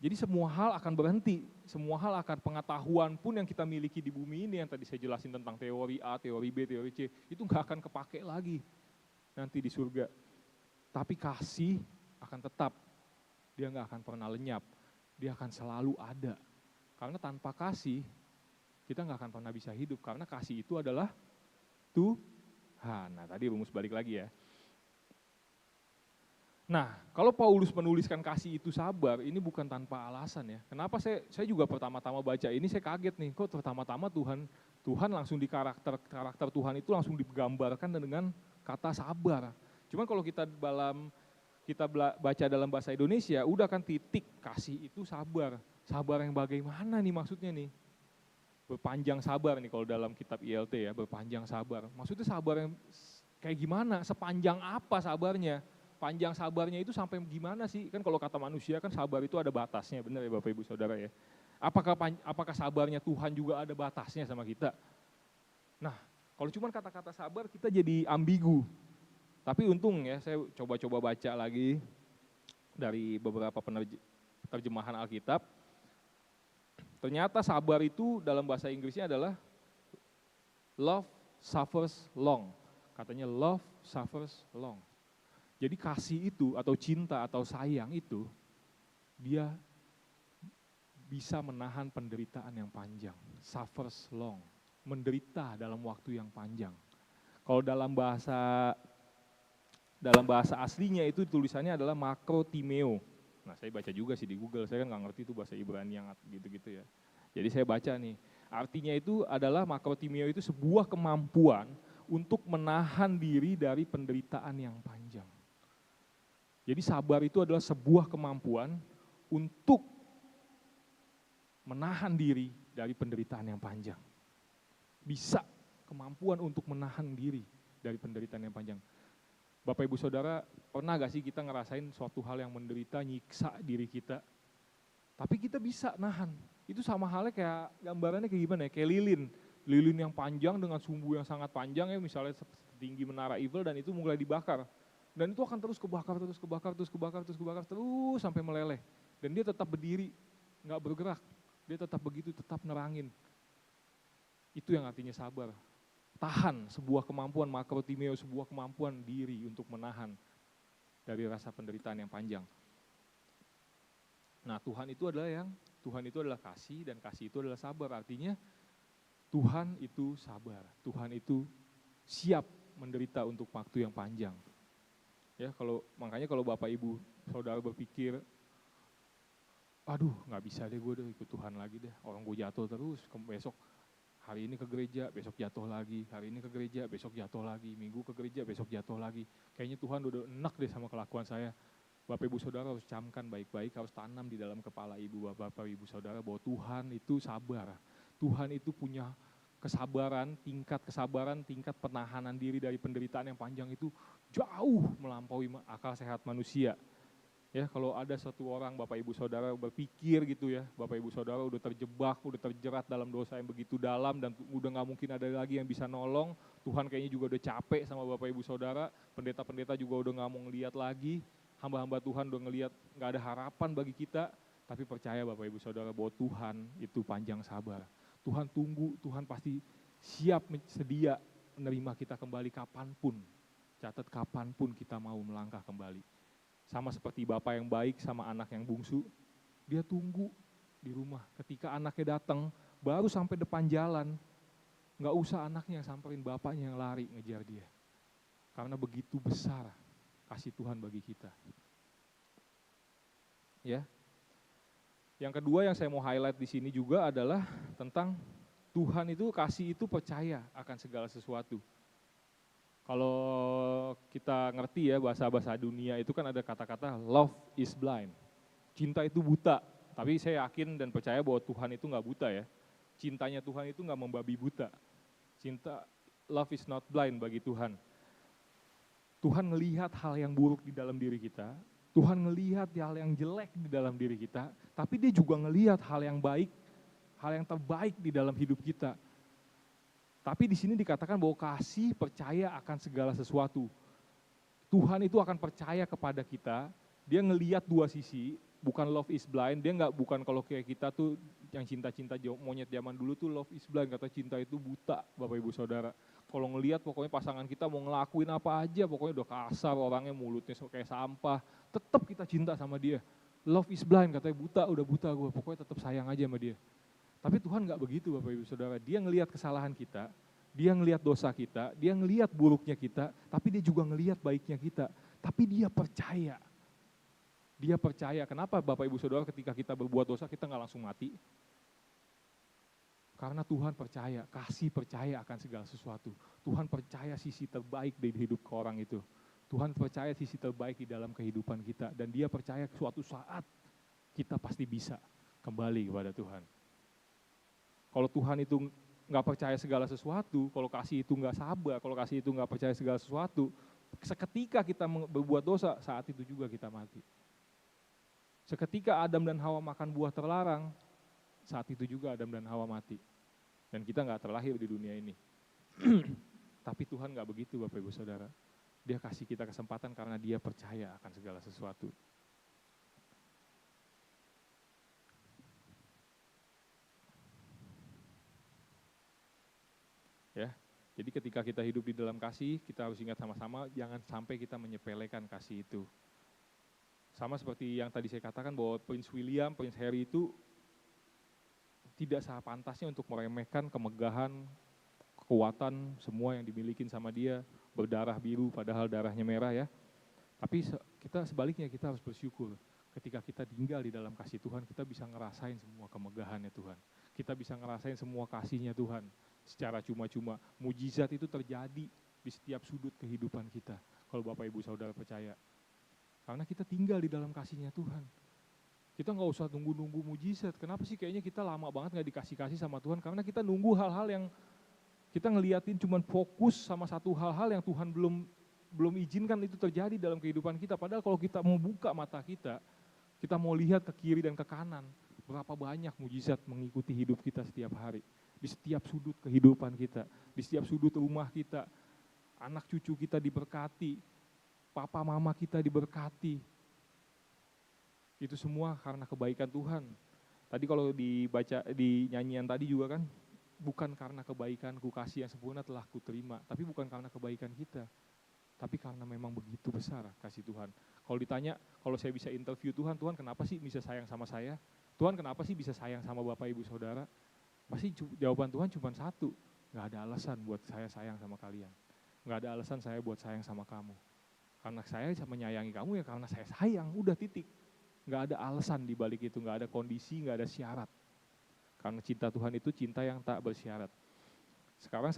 Jadi semua hal akan berhenti, semua hal akan pengetahuan pun yang kita miliki di bumi ini, yang tadi saya jelasin tentang teori A, teori B, teori C, itu nggak akan kepake lagi nanti di surga. Tapi kasih akan tetap, dia nggak akan pernah lenyap, dia akan selalu ada. Karena tanpa kasih, kita nggak akan pernah bisa hidup, karena kasih itu adalah Tuhan. Nah tadi rumus balik lagi ya. Nah, kalau Paulus menuliskan kasih itu sabar, ini bukan tanpa alasan ya. Kenapa saya juga pertama-tama baca ini saya kaget nih, kok pertama-tama Tuhan langsung di karakter Tuhan itu langsung digambarkan dengan kata sabar. Cuman kalau kita baca dalam bahasa Indonesia, udah kan titik, kasih itu sabar. Sabar yang bagaimana nih maksudnya nih? Berpanjang sabar nih kalau dalam kitab ILT ya, berpanjang sabar. Maksudnya sabar yang Kayak gimana, sepanjang apa sabarnya? Panjang sabarnya itu sampai gimana sih? Kan kalau kata manusia kan sabar itu ada batasnya, benar ya Bapak Ibu Saudara ya. Apakah sabarnya Tuhan juga ada batasnya sama kita? Nah, kalau cuma kata-kata sabar kita jadi ambigu. Tapi untung ya, saya coba-coba baca lagi dari beberapa terjemahan Alkitab. Ternyata sabar itu dalam bahasa Inggrisnya adalah love suffers long. Katanya love suffers long. Jadi kasih itu atau cinta atau sayang itu dia bisa menahan penderitaan yang panjang. Suffers long, menderita dalam waktu yang panjang. Kalau dalam bahasa aslinya itu tulisannya adalah makrotimeo. Nah, saya baca juga sih di Google, saya kan nggak ngerti itu bahasa Ibrani yang gitu-gitu ya. Jadi saya baca nih, artinya itu adalah makrotimeo itu sebuah kemampuan untuk menahan diri dari penderitaan yang panjang. Jadi sabar itu adalah sebuah kemampuan untuk menahan diri dari penderitaan yang panjang. Bisa kemampuan untuk menahan diri dari penderitaan yang panjang. Bapak Ibu Saudara, pernah gak sih kita ngerasain suatu hal yang menderita, nyiksa diri kita, tapi kita bisa nahan. Itu sama halnya kayak gambarannya kayak gimana ya, kayak lilin yang panjang dengan sumbu yang sangat panjang ya, misalnya setinggi menara Eiffel dan itu mulai dibakar. Dan itu akan terus kebakar terus sampai meleleh. Dan dia tetap berdiri, gak bergerak, dia tetap begitu, tetap nerangin. Itu yang artinya sabar. Tahan sebuah kemampuan makrotimeo, sebuah kemampuan diri untuk menahan dari rasa penderitaan yang panjang. Nah, Tuhan itu adalah kasih dan kasih itu adalah sabar. Artinya Tuhan itu sabar, Tuhan itu siap menderita untuk waktu yang panjang. Ya, makanya kalau Bapak Ibu Saudara berpikir, aduh nggak bisa deh gue ikut Tuhan lagi deh, orang gue jatuh terus, besok hari ini ke gereja, besok jatuh lagi, hari ini ke gereja, besok jatuh lagi, minggu ke gereja, besok jatuh lagi. Kayaknya Tuhan udah enak deh sama kelakuan saya. Bapak Ibu Saudara harus camkan baik-baik, harus tanam di dalam kepala Bapak Ibu Saudara bahwa Tuhan itu sabar. Tuhan itu punya kesabaran, tingkat penahanan diri dari penderitaan yang panjang itu jauh melampaui akal sehat manusia. Ya, kalau ada satu orang Bapak Ibu Saudara berpikir gitu ya, Bapak Ibu Saudara udah terjebak, udah terjerat dalam dosa yang begitu dalam dan udah gak mungkin ada lagi yang bisa nolong, Tuhan kayaknya juga udah capek sama Bapak Ibu Saudara, pendeta-pendeta juga udah gak mau ngeliat lagi, hamba-hamba Tuhan udah ngeliat gak ada harapan bagi kita, tapi percaya Bapak Ibu Saudara bahwa Tuhan itu panjang sabar. Tuhan tunggu, Tuhan pasti siap sedia menerima kita kembali kapanpun, catat kapanpun kita mau melangkah kembali. Sama seperti bapak yang baik sama anak yang bungsu, dia tunggu di rumah. Ketika anaknya datang, baru sampai depan jalan, nggak usah anaknya yang samperin, bapaknya yang lari ngejar dia. Karena begitu besar kasih Tuhan bagi kita. Ya. Yang kedua yang saya mau highlight di sini juga adalah tentang Tuhan itu kasih itu percaya akan segala sesuatu. Kalau kita ngerti ya bahasa-bahasa dunia itu kan ada kata-kata love is blind. Cinta itu buta, tapi saya yakin dan percaya bahwa Tuhan itu nggak buta ya. Cintanya Tuhan itu nggak membabi buta. Love is not blind bagi Tuhan. Tuhan ngelihat hal yang buruk di dalam diri kita, Tuhan ngelihat hal yang jelek di dalam diri kita, tapi dia juga ngelihat hal yang baik, hal yang terbaik di dalam hidup kita. Tapi di sini dikatakan bahwa kasih percaya akan segala sesuatu. Tuhan itu akan percaya kepada kita, dia ngelihat dua sisi, bukan love is blind, dia bukan kalau kayak kita tuh yang cinta-cinta monyet zaman dulu tuh love is blind, kata cinta itu buta Bapak Ibu Saudara. Kalau ngelihat pokoknya pasangan kita mau ngelakuin apa aja, pokoknya udah kasar orangnya, mulutnya kayak sampah, tetap kita cinta sama dia. Love is blind, katanya buta, udah buta gue, pokoknya tetap sayang aja sama dia. Tapi Tuhan gak begitu Bapak Ibu Saudara, dia ngelihat kesalahan kita, dia ngelihat dosa kita, dia ngelihat buruknya kita, tapi dia juga ngelihat baiknya kita. Tapi dia percaya. Dia percaya, kenapa Bapak Ibu Saudara ketika kita berbuat dosa kita gak langsung mati? Karena Tuhan percaya, kasih percaya akan segala sesuatu. Tuhan percaya sisi terbaik dari hidup orang itu. Tuhan percaya sisi terbaik di dalam kehidupan kita. Dan dia percaya suatu saat kita pasti bisa kembali kepada Tuhan. Kalau Tuhan itu nggak percaya segala sesuatu, kalau kasih itu nggak sabar, kalau kasih itu nggak percaya segala sesuatu, seketika kita berbuat dosa, saat itu juga kita mati. Seketika Adam dan Hawa makan buah terlarang, saat itu juga Adam dan Hawa mati. Dan kita nggak terlahir di dunia ini. Tapi Tuhan nggak begitu Bapak Ibu Saudara. Dia kasih kita kesempatan karena dia percaya akan segala sesuatu. Ya, jadi ketika kita hidup di dalam kasih, kita harus ingat sama-sama jangan sampai kita menyepelekan kasih itu. Sama seperti yang tadi saya katakan bahwa Prince William, Prince Harry itu tidak sepantasnya untuk meremehkan kemegahan, kekuatan semua yang dimiliki sama dia, berdarah biru padahal darahnya merah ya. Tapi kita sebaliknya kita harus bersyukur. Ketika kita tinggal di dalam kasih Tuhan, kita bisa ngerasain semua kemegahannya Tuhan. Kita bisa ngerasain semua kasihnya Tuhan secara cuma-cuma. Mujizat itu terjadi di setiap sudut kehidupan kita. Kalau Bapak Ibu Saudara percaya. Karena kita tinggal di dalam kasihnya Tuhan. Kita nggak usah nunggu-nunggu mujizat. Kenapa sih kayaknya kita lama banget nggak dikasih-kasih sama Tuhan? Karena kita nunggu hal-hal yang kita ngeliatin cuman fokus sama satu hal-hal yang Tuhan belum izinkan itu terjadi dalam kehidupan kita. Padahal kalau kita mau buka mata kita mau lihat ke kiri dan ke kanan, berapa banyak mujizat mengikuti hidup kita setiap hari. Di setiap sudut kehidupan kita, di setiap sudut rumah kita, anak cucu kita diberkati, papa mama kita diberkati. Itu semua karena kebaikan Tuhan. Tadi kalau dibaca di nyanyian tadi juga kan, bukan karena kebaikanku kasih yang sempurna telah kuterima, tapi bukan karena kebaikan kita. Tapi karena memang begitu besar kasih Tuhan. Kalau ditanya, kalau saya bisa interview Tuhan, Tuhan kenapa sih bisa sayang sama saya? Tuhan kenapa sih bisa sayang sama Bapak Ibu Saudara? Pasti jawaban Tuhan cuma satu, gak ada alasan buat saya sayang sama kalian. Gak ada alasan saya buat sayang sama kamu. Karena saya menyayangi kamu ya karena saya sayang, udah titik. Gak ada alasan di balik itu, gak ada kondisi, gak ada syarat. Karena cinta Tuhan itu cinta yang tak bersyarat. Sekarang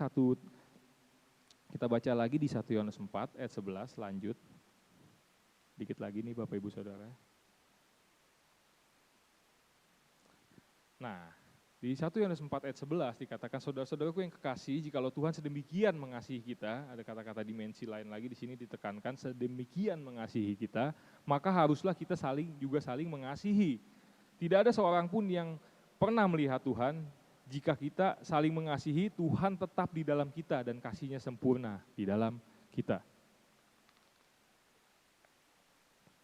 kita baca lagi di 1 Yohanes 4 ayat 11, lanjut. Dikit lagi nih Bapak Ibu Saudara. Nah, di 1 Yohanes 4 ayat 11 dikatakan, saudara-saudaraku yang kekasih, jikalau Tuhan sedemikian mengasihi kita, ada kata-kata dimensi lain lagi di sini ditekankan, sedemikian mengasihi kita, maka haruslah kita juga saling mengasihi. Tidak ada seorang pun yang pernah melihat Tuhan. Jika kita saling mengasihi, Tuhan tetap di dalam kita dan kasihnya sempurna di dalam kita.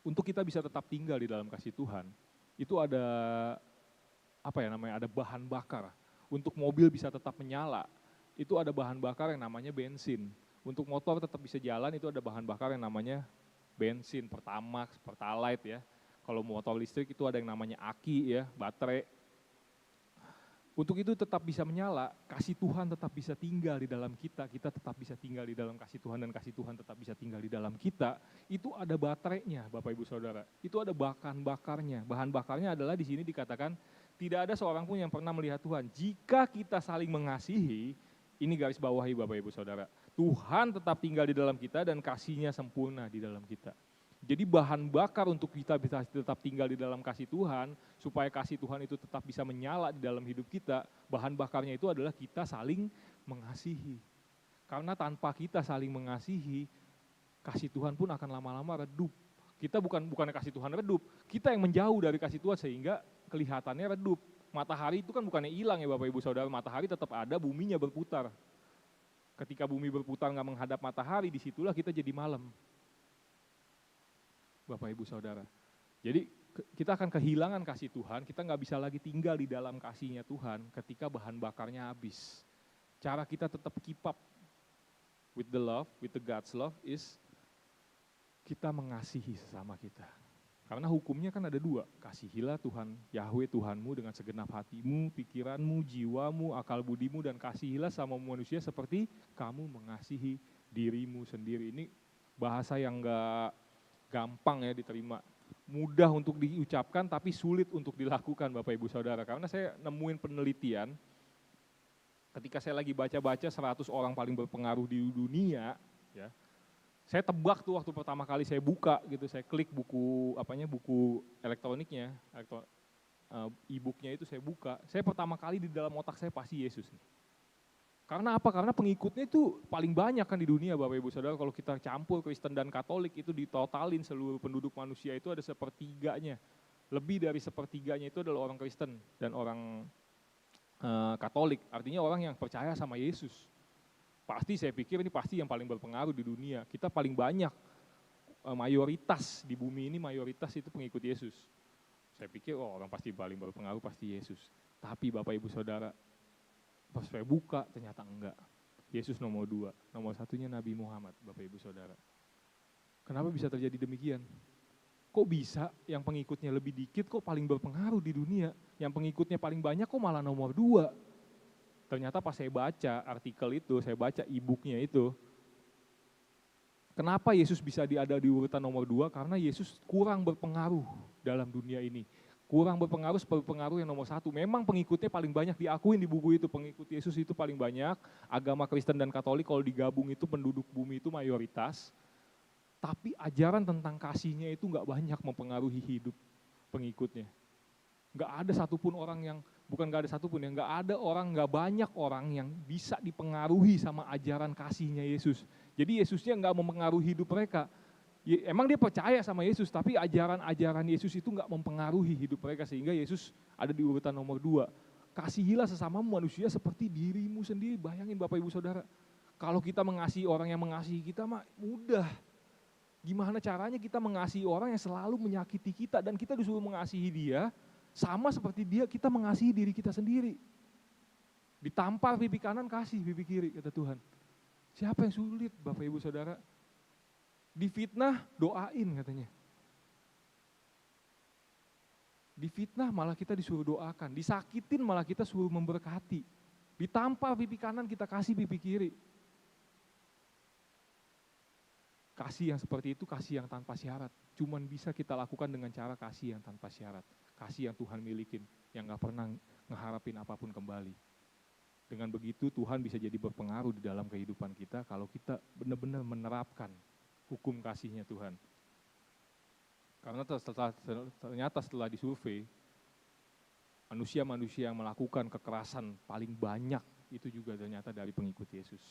Untuk kita bisa tetap tinggal di dalam kasih Tuhan, itu ada ada bahan bakar. Untuk mobil bisa tetap menyala, itu ada bahan bakar yang namanya bensin. Untuk motor tetap bisa jalan, itu ada bahan bakar yang namanya bensin, Pertamax, Pertalite ya. Kalau motor listrik itu ada yang namanya aki ya, baterai. Untuk itu tetap bisa menyala, kasih Tuhan tetap bisa tinggal di dalam kita tetap bisa tinggal di dalam kasih Tuhan dan kasih Tuhan tetap bisa tinggal di dalam kita, itu ada baterainya Bapak Ibu Saudara, itu ada bahan bakarnya. Bahan bakarnya adalah di sini dikatakan, tidak ada seorang pun yang pernah melihat Tuhan. Jika kita saling mengasihi, ini garis bawahi Bapak Ibu Saudara, Tuhan tetap tinggal di dalam kita dan kasihnya sempurna di dalam kita. Jadi bahan bakar untuk kita bisa tetap tinggal di dalam kasih Tuhan, supaya kasih Tuhan itu tetap bisa menyala di dalam hidup kita, bahan bakarnya itu adalah kita saling mengasihi. Karena tanpa kita saling mengasihi, kasih Tuhan pun akan lama-lama redup. Kita bukan kasih Tuhan redup, kita yang menjauh dari kasih Tuhan sehingga kelihatannya redup. Matahari itu kan bukannya hilang ya Bapak Ibu Saudara, matahari tetap ada, buminya berputar. Ketika bumi berputar nggak menghadap matahari, disitulah kita jadi malam. Bapak Ibu Saudara. Jadi kita akan kehilangan kasih Tuhan, kita nggak bisa lagi tinggal di dalam kasihnya Tuhan ketika bahan bakarnya habis. Cara kita tetap keep up with the love, with the God's love is kita mengasihi sesama kita. Karena hukumnya kan ada dua, kasihilah Tuhan Yahweh Tuhanmu dengan segenap hatimu, pikiranmu, jiwamu, akal budimu, dan kasihilah sama manusia seperti kamu mengasihi dirimu sendiri. Ini bahasa yang nggak gampang ya diterima, mudah untuk diucapkan tapi sulit untuk dilakukan Bapak Ibu Saudara. Karena saya nemuin penelitian, ketika saya lagi baca-baca 100 orang paling berpengaruh di dunia, ya, saya tebak tuh waktu pertama kali saya buka gitu, saya klik buku elektroniknya, e-booknya itu saya buka, saya pertama kali di dalam otak saya pasti Yesus nih. Karena apa? Karena pengikutnya itu paling banyak kan di dunia Bapak Ibu Saudara. Kalau kita campur Kristen dan Katolik itu ditotalin seluruh penduduk manusia itu ada sepertiganya. Lebih dari sepertiganya itu adalah orang Kristen dan orang Katolik. Artinya orang yang percaya sama Yesus. Pasti saya pikir ini pasti yang paling berpengaruh di dunia. Kita paling banyak, mayoritas di bumi ini mayoritas itu pengikut Yesus. Saya pikir orang pasti paling berpengaruh pasti Yesus. Tapi Bapak Ibu Saudara, pas saya buka ternyata enggak. Yesus nomor 2, nomor 1-nya Nabi Muhammad, Bapak Ibu Saudara. Kenapa bisa terjadi demikian? Kok bisa yang pengikutnya lebih dikit kok paling berpengaruh di dunia? Yang pengikutnya paling banyak kok malah nomor 2? Ternyata pas saya baca artikel itu, saya baca e-booknya itu, kenapa Yesus bisa ada di urutan nomor 2? Karena Yesus kurang berpengaruh dalam dunia ini. Kurang berpengaruh seperti pengaruh yang nomor 1. Memang pengikutnya paling banyak diakuin di buku itu. Pengikut Yesus itu paling banyak. Agama Kristen dan Katolik kalau digabung itu penduduk bumi itu mayoritas. Tapi ajaran tentang kasihnya itu nggak banyak mempengaruhi hidup pengikutnya. Nggak ada satupun orang yang, bukan nggak ada satupun ya, nggak banyak orang yang bisa dipengaruhi sama ajaran kasihnya Yesus. Jadi Yesusnya nggak mempengaruhi hidup mereka. Emang dia percaya sama Yesus, tapi ajaran-ajaran Yesus itu nggak mempengaruhi hidup mereka sehingga Yesus ada di urutan nomor 2. Kasihilah sesama manusia seperti dirimu sendiri. Bayangin Bapak Ibu Saudara, kalau kita mengasihi orang yang mengasihi kita mah mudah. Gimana caranya kita mengasihi orang yang selalu menyakiti kita dan kita disuruh mengasihi dia sama seperti dia kita mengasihi diri kita sendiri. Ditampar pipi kanan kasih pipi kiri kata Tuhan. Siapa yang sulit Bapak Ibu Saudara? Difitnah, doain katanya. Difitnah malah kita disuruh doakan. Disakitin malah kita suruh memberkati. Ditampar pipi kanan kita kasih pipi kiri. Kasih yang seperti itu kasih yang tanpa syarat. Cuman bisa kita lakukan dengan cara kasih yang tanpa syarat. Kasih yang Tuhan milikin, yang gak pernah ngeharapin apapun kembali. Dengan begitu Tuhan bisa jadi berpengaruh di dalam kehidupan kita kalau kita benar-benar menerapkan hukum kasihnya Tuhan. Karena ternyata setelah disurvei, manusia-manusia yang melakukan kekerasan paling banyak itu juga ternyata dari pengikut Yesus.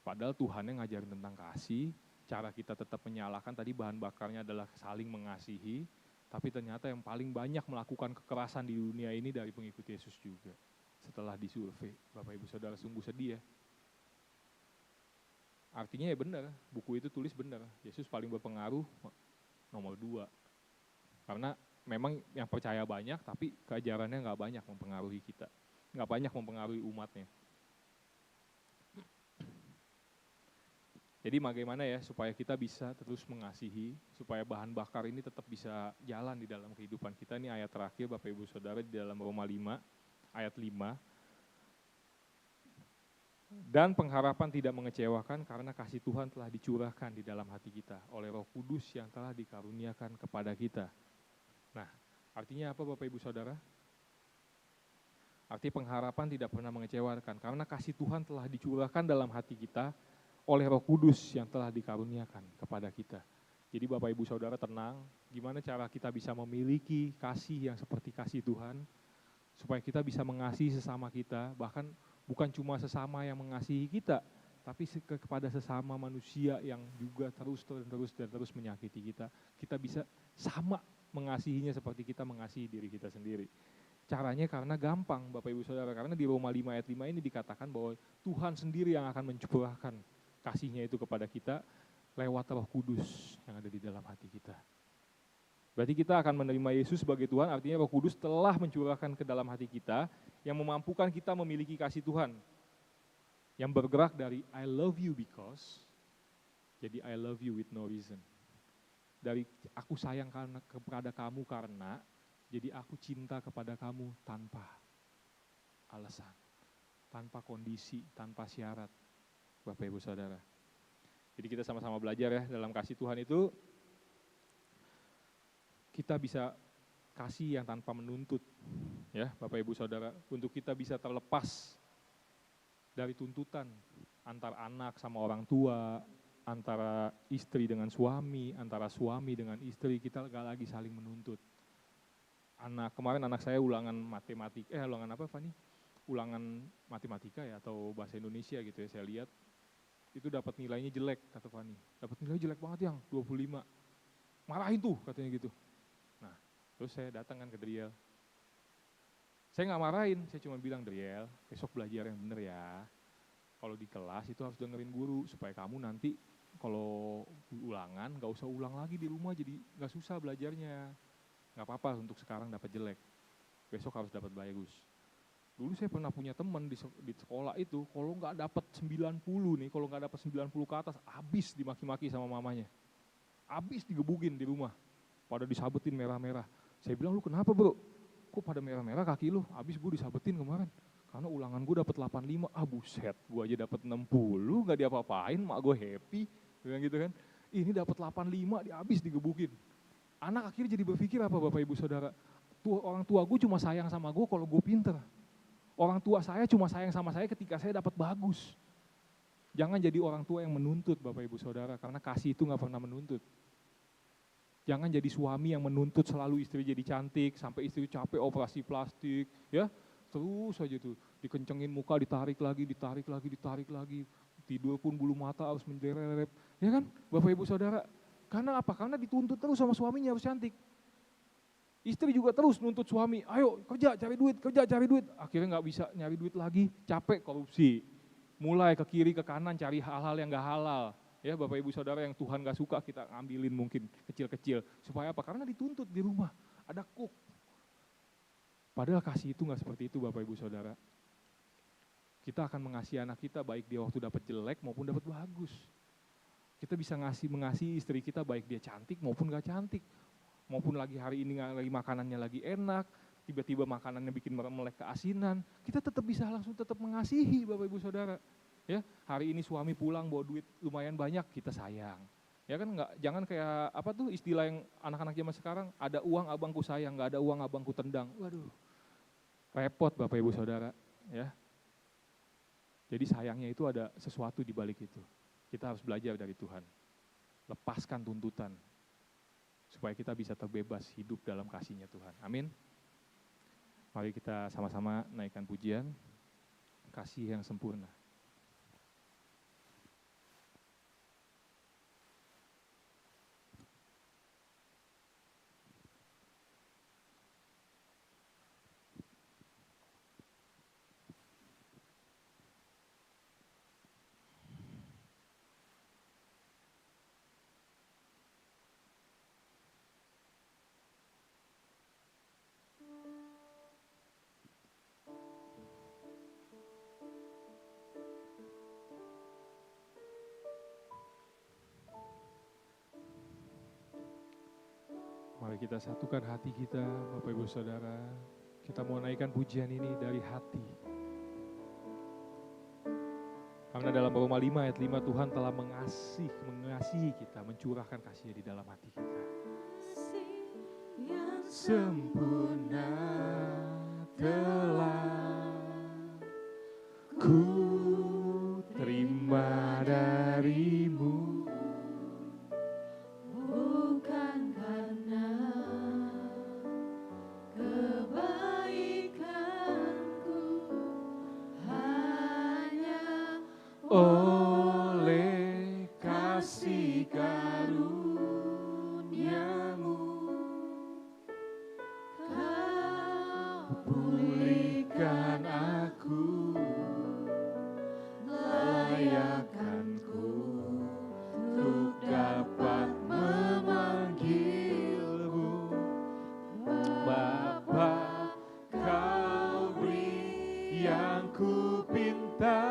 Padahal Tuhan yang ngajarin tentang kasih, cara kita tetap menyalahkan tadi bahan bakarnya adalah saling mengasihi, tapi ternyata yang paling banyak melakukan kekerasan di dunia ini dari pengikut Yesus juga. Setelah disurvei, Bapak Ibu Saudara sungguh sedih ya. Artinya ya benar, buku itu tulis benar, Yesus paling berpengaruh nomor 2. Karena memang yang percaya banyak, tapi keajarannya nggak banyak mempengaruhi kita. Nggak banyak mempengaruhi umatnya. Jadi bagaimana ya supaya kita bisa terus mengasihi, supaya bahan bakar ini tetap bisa jalan di dalam kehidupan kita. Ini ayat terakhir Bapak Ibu Saudara di dalam Roma 5, ayat 5. Dan pengharapan tidak mengecewakan karena kasih Tuhan telah dicurahkan di dalam hati kita oleh Roh Kudus yang telah dikaruniakan kepada kita. Nah, artinya apa Bapak Ibu Saudara? Arti pengharapan tidak pernah mengecewakan karena kasih Tuhan telah dicurahkan dalam hati kita oleh Roh Kudus yang telah dikaruniakan kepada kita. Jadi Bapak Ibu Saudara tenang, gimana cara kita bisa memiliki kasih yang seperti kasih Tuhan, supaya kita bisa mengasihi sesama kita, bahkan bukan cuma sesama yang mengasihi kita, tapi kepada sesama manusia yang juga terus menyakiti kita. Kita bisa sama mengasihinya seperti kita mengasihi diri kita sendiri. Caranya karena gampang Bapak Ibu Saudara, karena di Roma 5 ayat 5 ini dikatakan bahwa Tuhan sendiri yang akan mencurahkan kasihnya itu kepada kita lewat Roh Kudus yang ada di dalam hati kita. Berarti kita akan menerima Yesus sebagai Tuhan, artinya Roh Kudus telah mencurahkan ke dalam hati kita yang memampukan kita memiliki kasih Tuhan. Yang bergerak dari I love you because, jadi I love you with no reason. Dari aku sayang kepada kamu karena, jadi aku cinta kepada kamu tanpa alasan, tanpa kondisi, tanpa syarat, Bapak Ibu Saudara. Jadi kita sama-sama belajar ya dalam kasih Tuhan itu, kita bisa kasih yang tanpa menuntut, ya Bapak Ibu Saudara, untuk kita bisa terlepas dari tuntutan antar anak sama orang tua, antara istri dengan suami, antara suami dengan istri, kita gak lagi saling menuntut. Kemarin anak saya ulangan matematika, ulangan apa Fani? ulangan matematika ya atau bahasa Indonesia gitu ya, saya lihat itu dapat nilainya jelek, kata Fani. Dapat nilai jelek banget yang 25. Marahin tuh katanya gitu. Nah, terus saya datang kan ke Driel. Saya nggak marahin, saya cuma bilang, Driel, besok belajar yang bener ya. Kalau di kelas itu harus dengerin guru, supaya kamu nanti kalau ulangan nggak usah ulang lagi di rumah, jadi nggak susah belajarnya. Nggak apa-apa untuk sekarang dapat jelek, besok harus dapat bagus. Dulu saya pernah punya teman di sekolah itu, kalau nggak dapat 90 nih, kalau nggak dapat 90 ke atas, habis dimaki-maki sama mamanya. Habis digebukin di rumah, pada disabetin merah-merah. Saya bilang, lu kenapa bro? Kok pada merah-merah kaki lu? Habis gue disabetin kemarin. Karena ulangan gue dapat 85, buset, gue aja dapat 60, nggak diapa-apain, mak gue happy, bilang gitu kan. Ini dapat 85, habis digebukin. Anak akhirnya jadi berpikir apa Bapak Ibu Saudara? Orang tua gue cuma sayang sama gue kalau gue pinter. Orang tua saya cuma sayang sama saya ketika saya dapat bagus. Jangan jadi orang tua yang menuntut Bapak Ibu Saudara, karena kasih itu nggak pernah menuntut. Jangan jadi suami yang menuntut selalu istri jadi cantik, sampai istri capek operasi plastik, ya terus aja tuh, dikencengin muka, ditarik lagi, tidur pun bulu mata harus menderep, ya kan Bapak Ibu Saudara? Karena apa? Karena dituntut terus sama suaminya harus cantik. Istri juga terus nuntut suami, ayo kerja cari duit, akhirnya nggak bisa nyari duit lagi, capek korupsi, mulai ke kiri ke kanan cari hal-hal yang nggak halal, ya Bapak Ibu Saudara, yang Tuhan nggak suka kita ngambilin mungkin kecil-kecil, supaya apa? Karena dituntut di rumah, ada cook. Padahal kasih itu nggak seperti itu Bapak Ibu Saudara. Kita akan mengasihi anak kita baik dia waktu dapat jelek maupun dapat bagus. Kita bisa mengasihi istri kita baik dia cantik maupun nggak cantik. Maupun lagi hari ini lagi makanannya lagi enak, tiba-tiba makanannya bikin melek keasinan, kita tetap bisa langsung tetap mengasihi Bapak Ibu Saudara. Ya, hari ini suami pulang bawa duit lumayan banyak, kita sayang. Ya kan jangan kayak apa tuh istilah yang anak-anak zaman sekarang, ada uang abangku sayang, nggak ada uang abangku tendang. Waduh. Repot Bapak Ibu Saudara, ya. Jadi sayangnya itu ada sesuatu di balik itu. Kita harus belajar dari Tuhan. Lepaskan tuntutan, supaya kita bisa terbebas hidup dalam kasih-Nya Tuhan. Amin. Mari kita sama-sama naikkan pujian, kasih yang sempurna. Mari kita satukan hati kita, Bapak Ibu Saudara. Kita mau naikkan pujian ini dari hati. Karena dalam Roma 5 ayat 5 Tuhan telah mengasihi kita, mencurahkan kasih-Nya di dalam hati kita. yang Sempurna telah ku terima darimu. bukan karena kebaikanku, hanya Oleh kasih karuniamu kau pulihkan aku, layakkanku untuk dapat memanggilmu Bapa. Kau beri yang ku pinta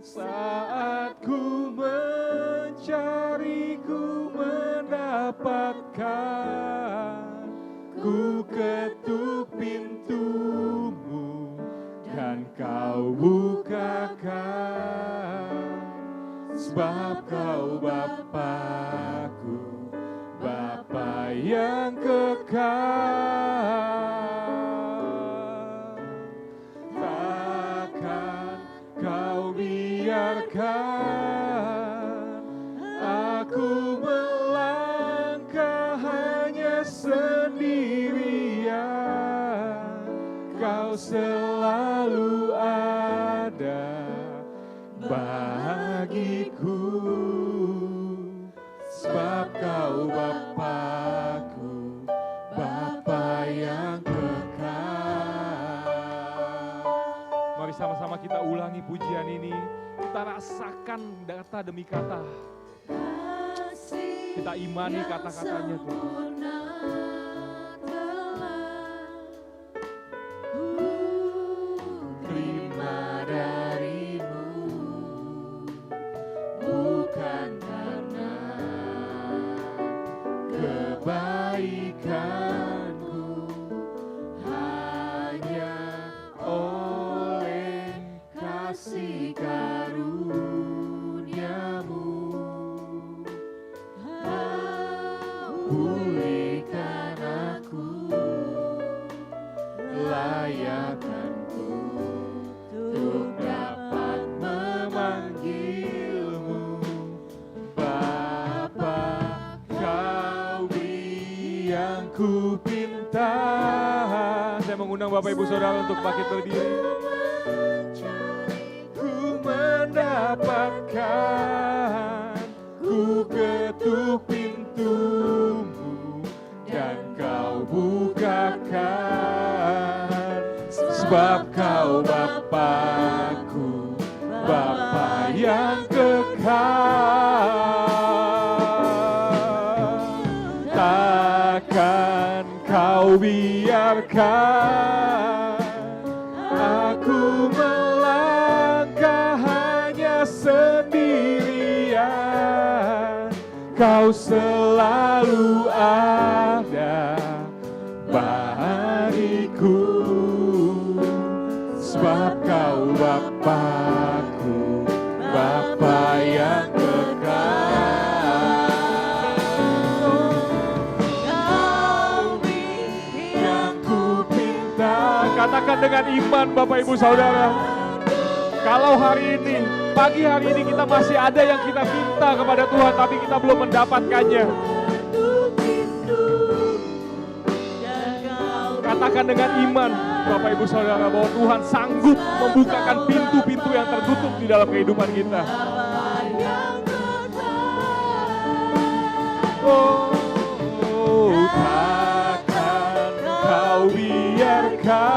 saat ku mencari, ku mendapatkan. Ku ketuk pintumu dan kau bukakan, sebab kau Bapa-Ku, Bapa yang kekal. Takkan kau biarkan aku melangkah hanya sendirian. Kau Kau selalu ada bagiku, sebab Kau Bapa-Ku, Bapa yang kekal. Mari sama-sama kita ulangi pujian ini. Kita rasakan kata demi kata. Kita imani kata-katanya Tuhan. Terima darimu, bukan karena kebaikanku, hanya oleh kasih karuniamu. Pulihkan aku, layakkanku untuk dapat memanggilmu Bapa. Kau beri yang ku pinta. Saya mengundang Bapak Ibu Saudara untuk bangkit berdiri. Ku mendapatkan, ku ketuk pintumu dan Kau bukakan, sebab Kau Bapa-Ku, Bapa yang kekal. Takkan Kau biarkan aku melangkah hanya sendirian. Kau selalu ada bagiku, sebab Kau Bapa-Ku, Bapa yang kekal. Kau yang ku pinta. Katakan dengan iman Bapak Ibu Saudara. Kalau hari ini, pagi hari ini kita masih ada yang kita minta kepada Tuhan tapi kita belum mendapatkannya. Katakan dengan iman Bapak Ibu Saudara bahwa Tuhan sanggup membukakan pintu-pintu yang tertutup di dalam kehidupan kita. Oh, takkan Kau biarkan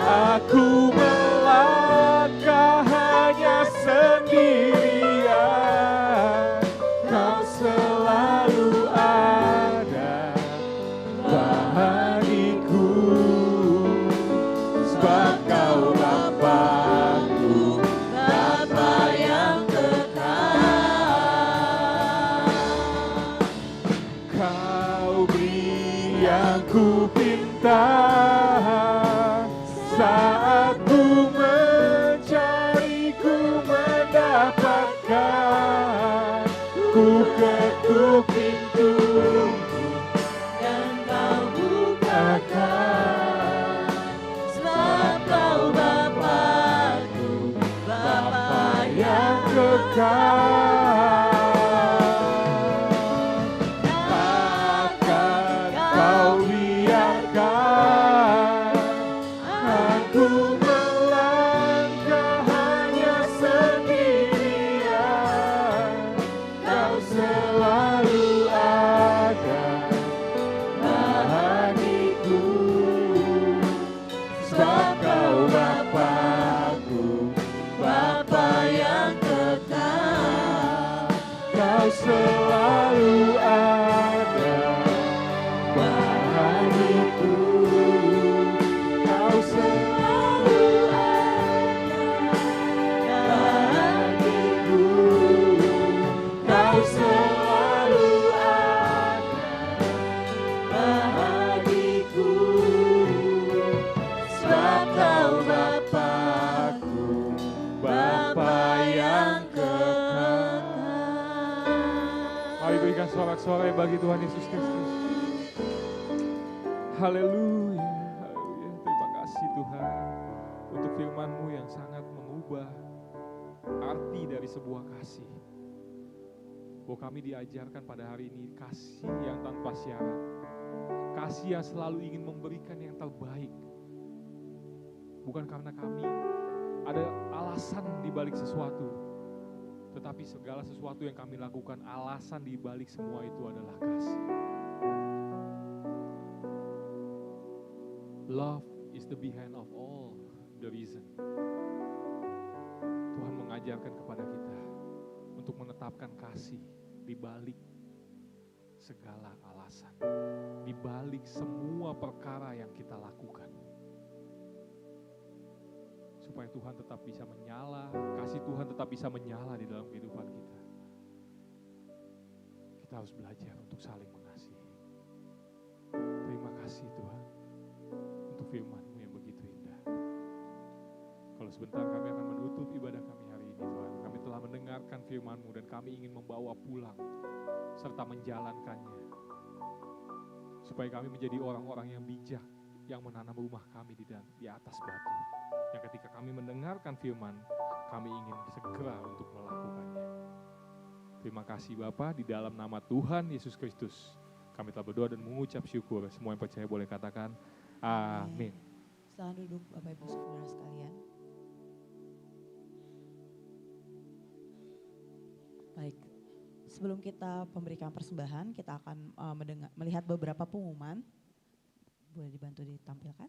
aku melangkah hanya sendirian. Kau selalu ada bagiku, sebab Kau Bapa-Ku, Bapa yang kekal. Kau beri yang ku pinta. Saat ku mencari, ku mendapatkan, ku ketuk pintumu dan Kau bukakan, sebab Kau Bapa-Ku, Bapa yang kekal. Takkan Kau biarkan aku melangkah hanya sendirian. Kau selalu ada bagiku, sebab Kau Bapa-Ku, Bapa yang kekal. Kau selalu ada bagiku. Kau selalu bagiku. Kau selalu bagiku, sebab Kau Bapa-Ku, Bapa yang kekal. Mari berikan sorak-sorai bagi Tuhan Yesus Kristus. Haleluya, haleluya. Terima kasih Tuhan untuk firman-Mu yang sangat mengubah arti dari sebuah kasih. Bahwa kami diajarkan pada hari ini kasih yang tanpa syarat. kasih yang selalu ingin memberikan yang terbaik. Bukan karena kami ada alasan di balik sesuatu, tetapi segala sesuatu yang kami lakukan, alasan di balik semua itu adalah kasih. Love is the behind of all the reason. Tuhan mengajarkan kepada kita untuk menetapkan kasih di balik segala alasan, di balik semua perkara yang kita lakukan. Supaya Tuhan tetap bisa menyala, kasih Tuhan tetap bisa menyala di dalam kehidupan kita. Kita harus belajar untuk saling mengasihi. Terima kasih Tuhan untuk firman-Mu yang begitu indah. Kalau sebentar kami akan menutup ibadah kami hari ini Tuhan. Kami telah mendengarkan firman-Mu dan kami ingin membawa pulang serta menjalankannya. Supaya kami menjadi orang-orang yang bijak yang menanam rumah kami di atas batu. Yang ketika kami mendengarkan firman, kami ingin segera untuk melakukannya. Terima kasih Bapa, di dalam nama Tuhan Yesus Kristus kami telah berdoa dan mengucap syukur. Semua yang percaya boleh katakan amin. Silakan duduk Bapak Ibu Saudara sekalian. Baik, sebelum kita memberikan persembahan, kita akan melihat beberapa pengumuman. Boleh dibantu ditampilkan?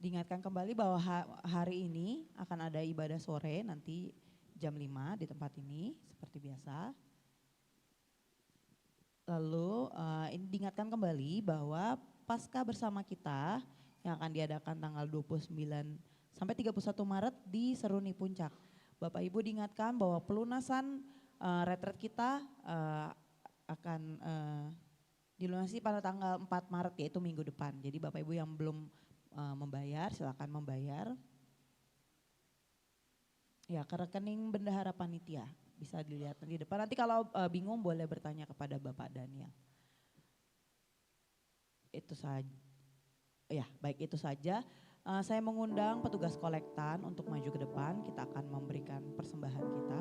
Diingatkan kembali bahwa hari ini akan ada ibadah sore nanti jam 5 di tempat ini seperti biasa. Lalu ini diingatkan kembali bahwa Paskah bersama kita yang akan diadakan tanggal 29 sampai 31 Maret di Seruni Puncak. Bapak Ibu diingatkan bahwa pelunasan retret kita akan dilunasi pada tanggal 4 Maret yaitu minggu depan. Jadi Bapak Ibu yang belum membayar, silakan membayar. Ya, ke rekening Bendahara Panitia bisa dilihat di depan. Nanti kalau bingung boleh bertanya kepada Bapak Daniel. Itu saja. Ya, baik itu saja. Saya mengundang petugas kolektan untuk maju ke depan. Kita akan memberikan persembahan kita.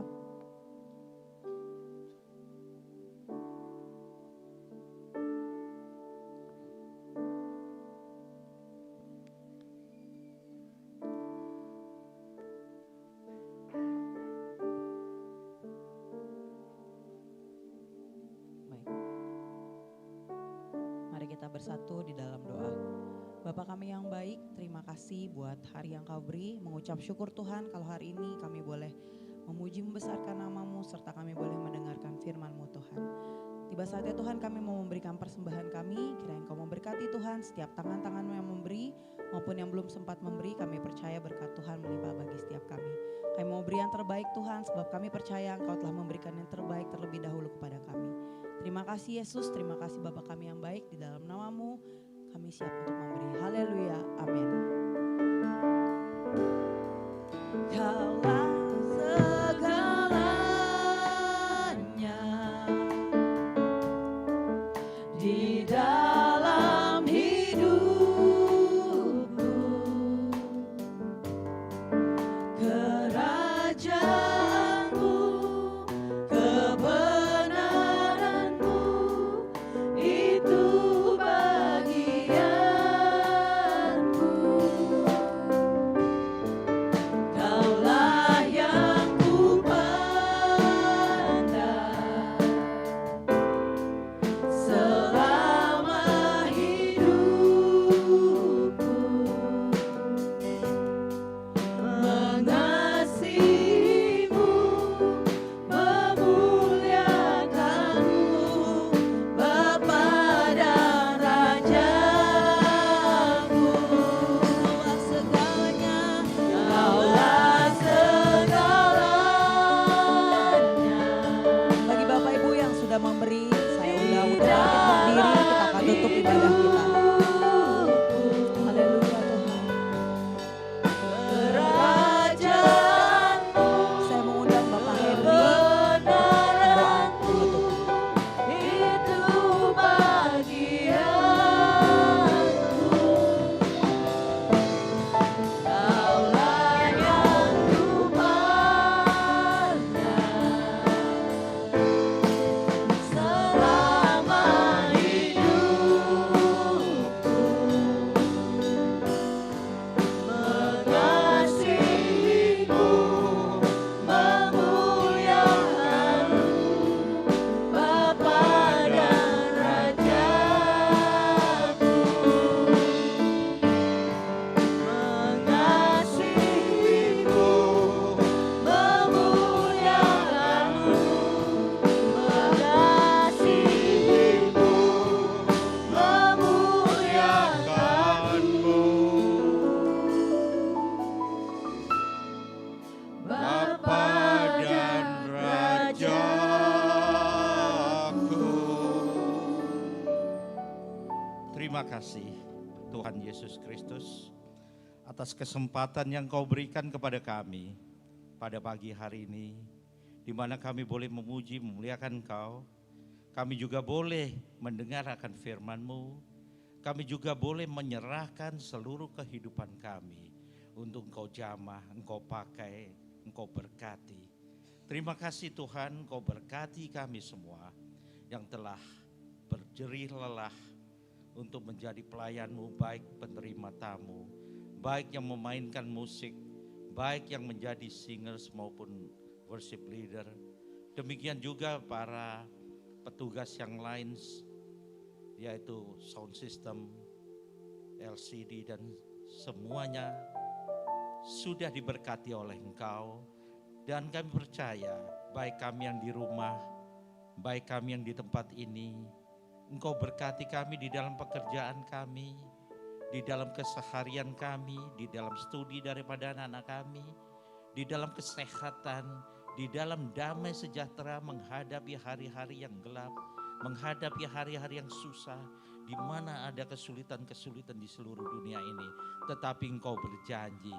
Bersatu di dalam doa. Bapa kami yang baik, terima kasih buat hari yang Kau beri. Mengucap syukur Tuhan kalau hari ini kami boleh memuji membesarkan nama-Mu serta kami boleh mendengarkan firman-Mu Tuhan. Tiba saatnya Tuhan kami mau memberikan persembahan kami. Kiranya Engkau memberkati Tuhan setiap tangan-tangan-Mu yang memberi maupun yang belum sempat memberi. Kami percaya berkat Tuhan melimpah bagi setiap kami. Kami mau beri yang terbaik Tuhan sebab kami percaya Engkau telah memberikan yang terbaik terlebih dahulu kepada kami. Terima kasih Yesus, terima kasih Bapa kami yang baik, di dalam nama-Mu kami siap untuk memberi. Haleluya, amin. Kaulah segalanya di dalam hidupku, kerajaanmu, kebenaranmu, itu bagianku. Kaulah Terima kasih Tuhan Yesus Kristus atas kesempatan yang Kau berikan kepada kami pada pagi hari ini, di mana kami boleh memuji, memuliakan Kau. Kami juga boleh mendengar akan firman-Mu. Kami juga boleh menyerahkan seluruh kehidupan kami untuk Engkau jamah, Engkau pakai, Engkau berkati. Terima kasih Tuhan, Kau berkati kami semua yang telah berjerih lelah untuk menjadi pelayan-Mu, baik penerima tamu, baik yang memainkan musik, baik yang menjadi singers maupun worship leader. Demikian juga para petugas yang lain, yaitu sound system, LCD, dan semuanya sudah diberkati oleh Engkau. Dan kami percaya, baik kami yang di rumah, baik kami yang di tempat ini, Engkau berkati kami di dalam pekerjaan kami, di dalam keseharian kami, di dalam studi daripada anak-anak kami, di dalam kesehatan, di dalam damai sejahtera menghadapi hari-hari yang gelap, menghadapi hari-hari yang susah, di mana ada kesulitan-kesulitan di seluruh dunia ini. Tetapi Engkau berjanji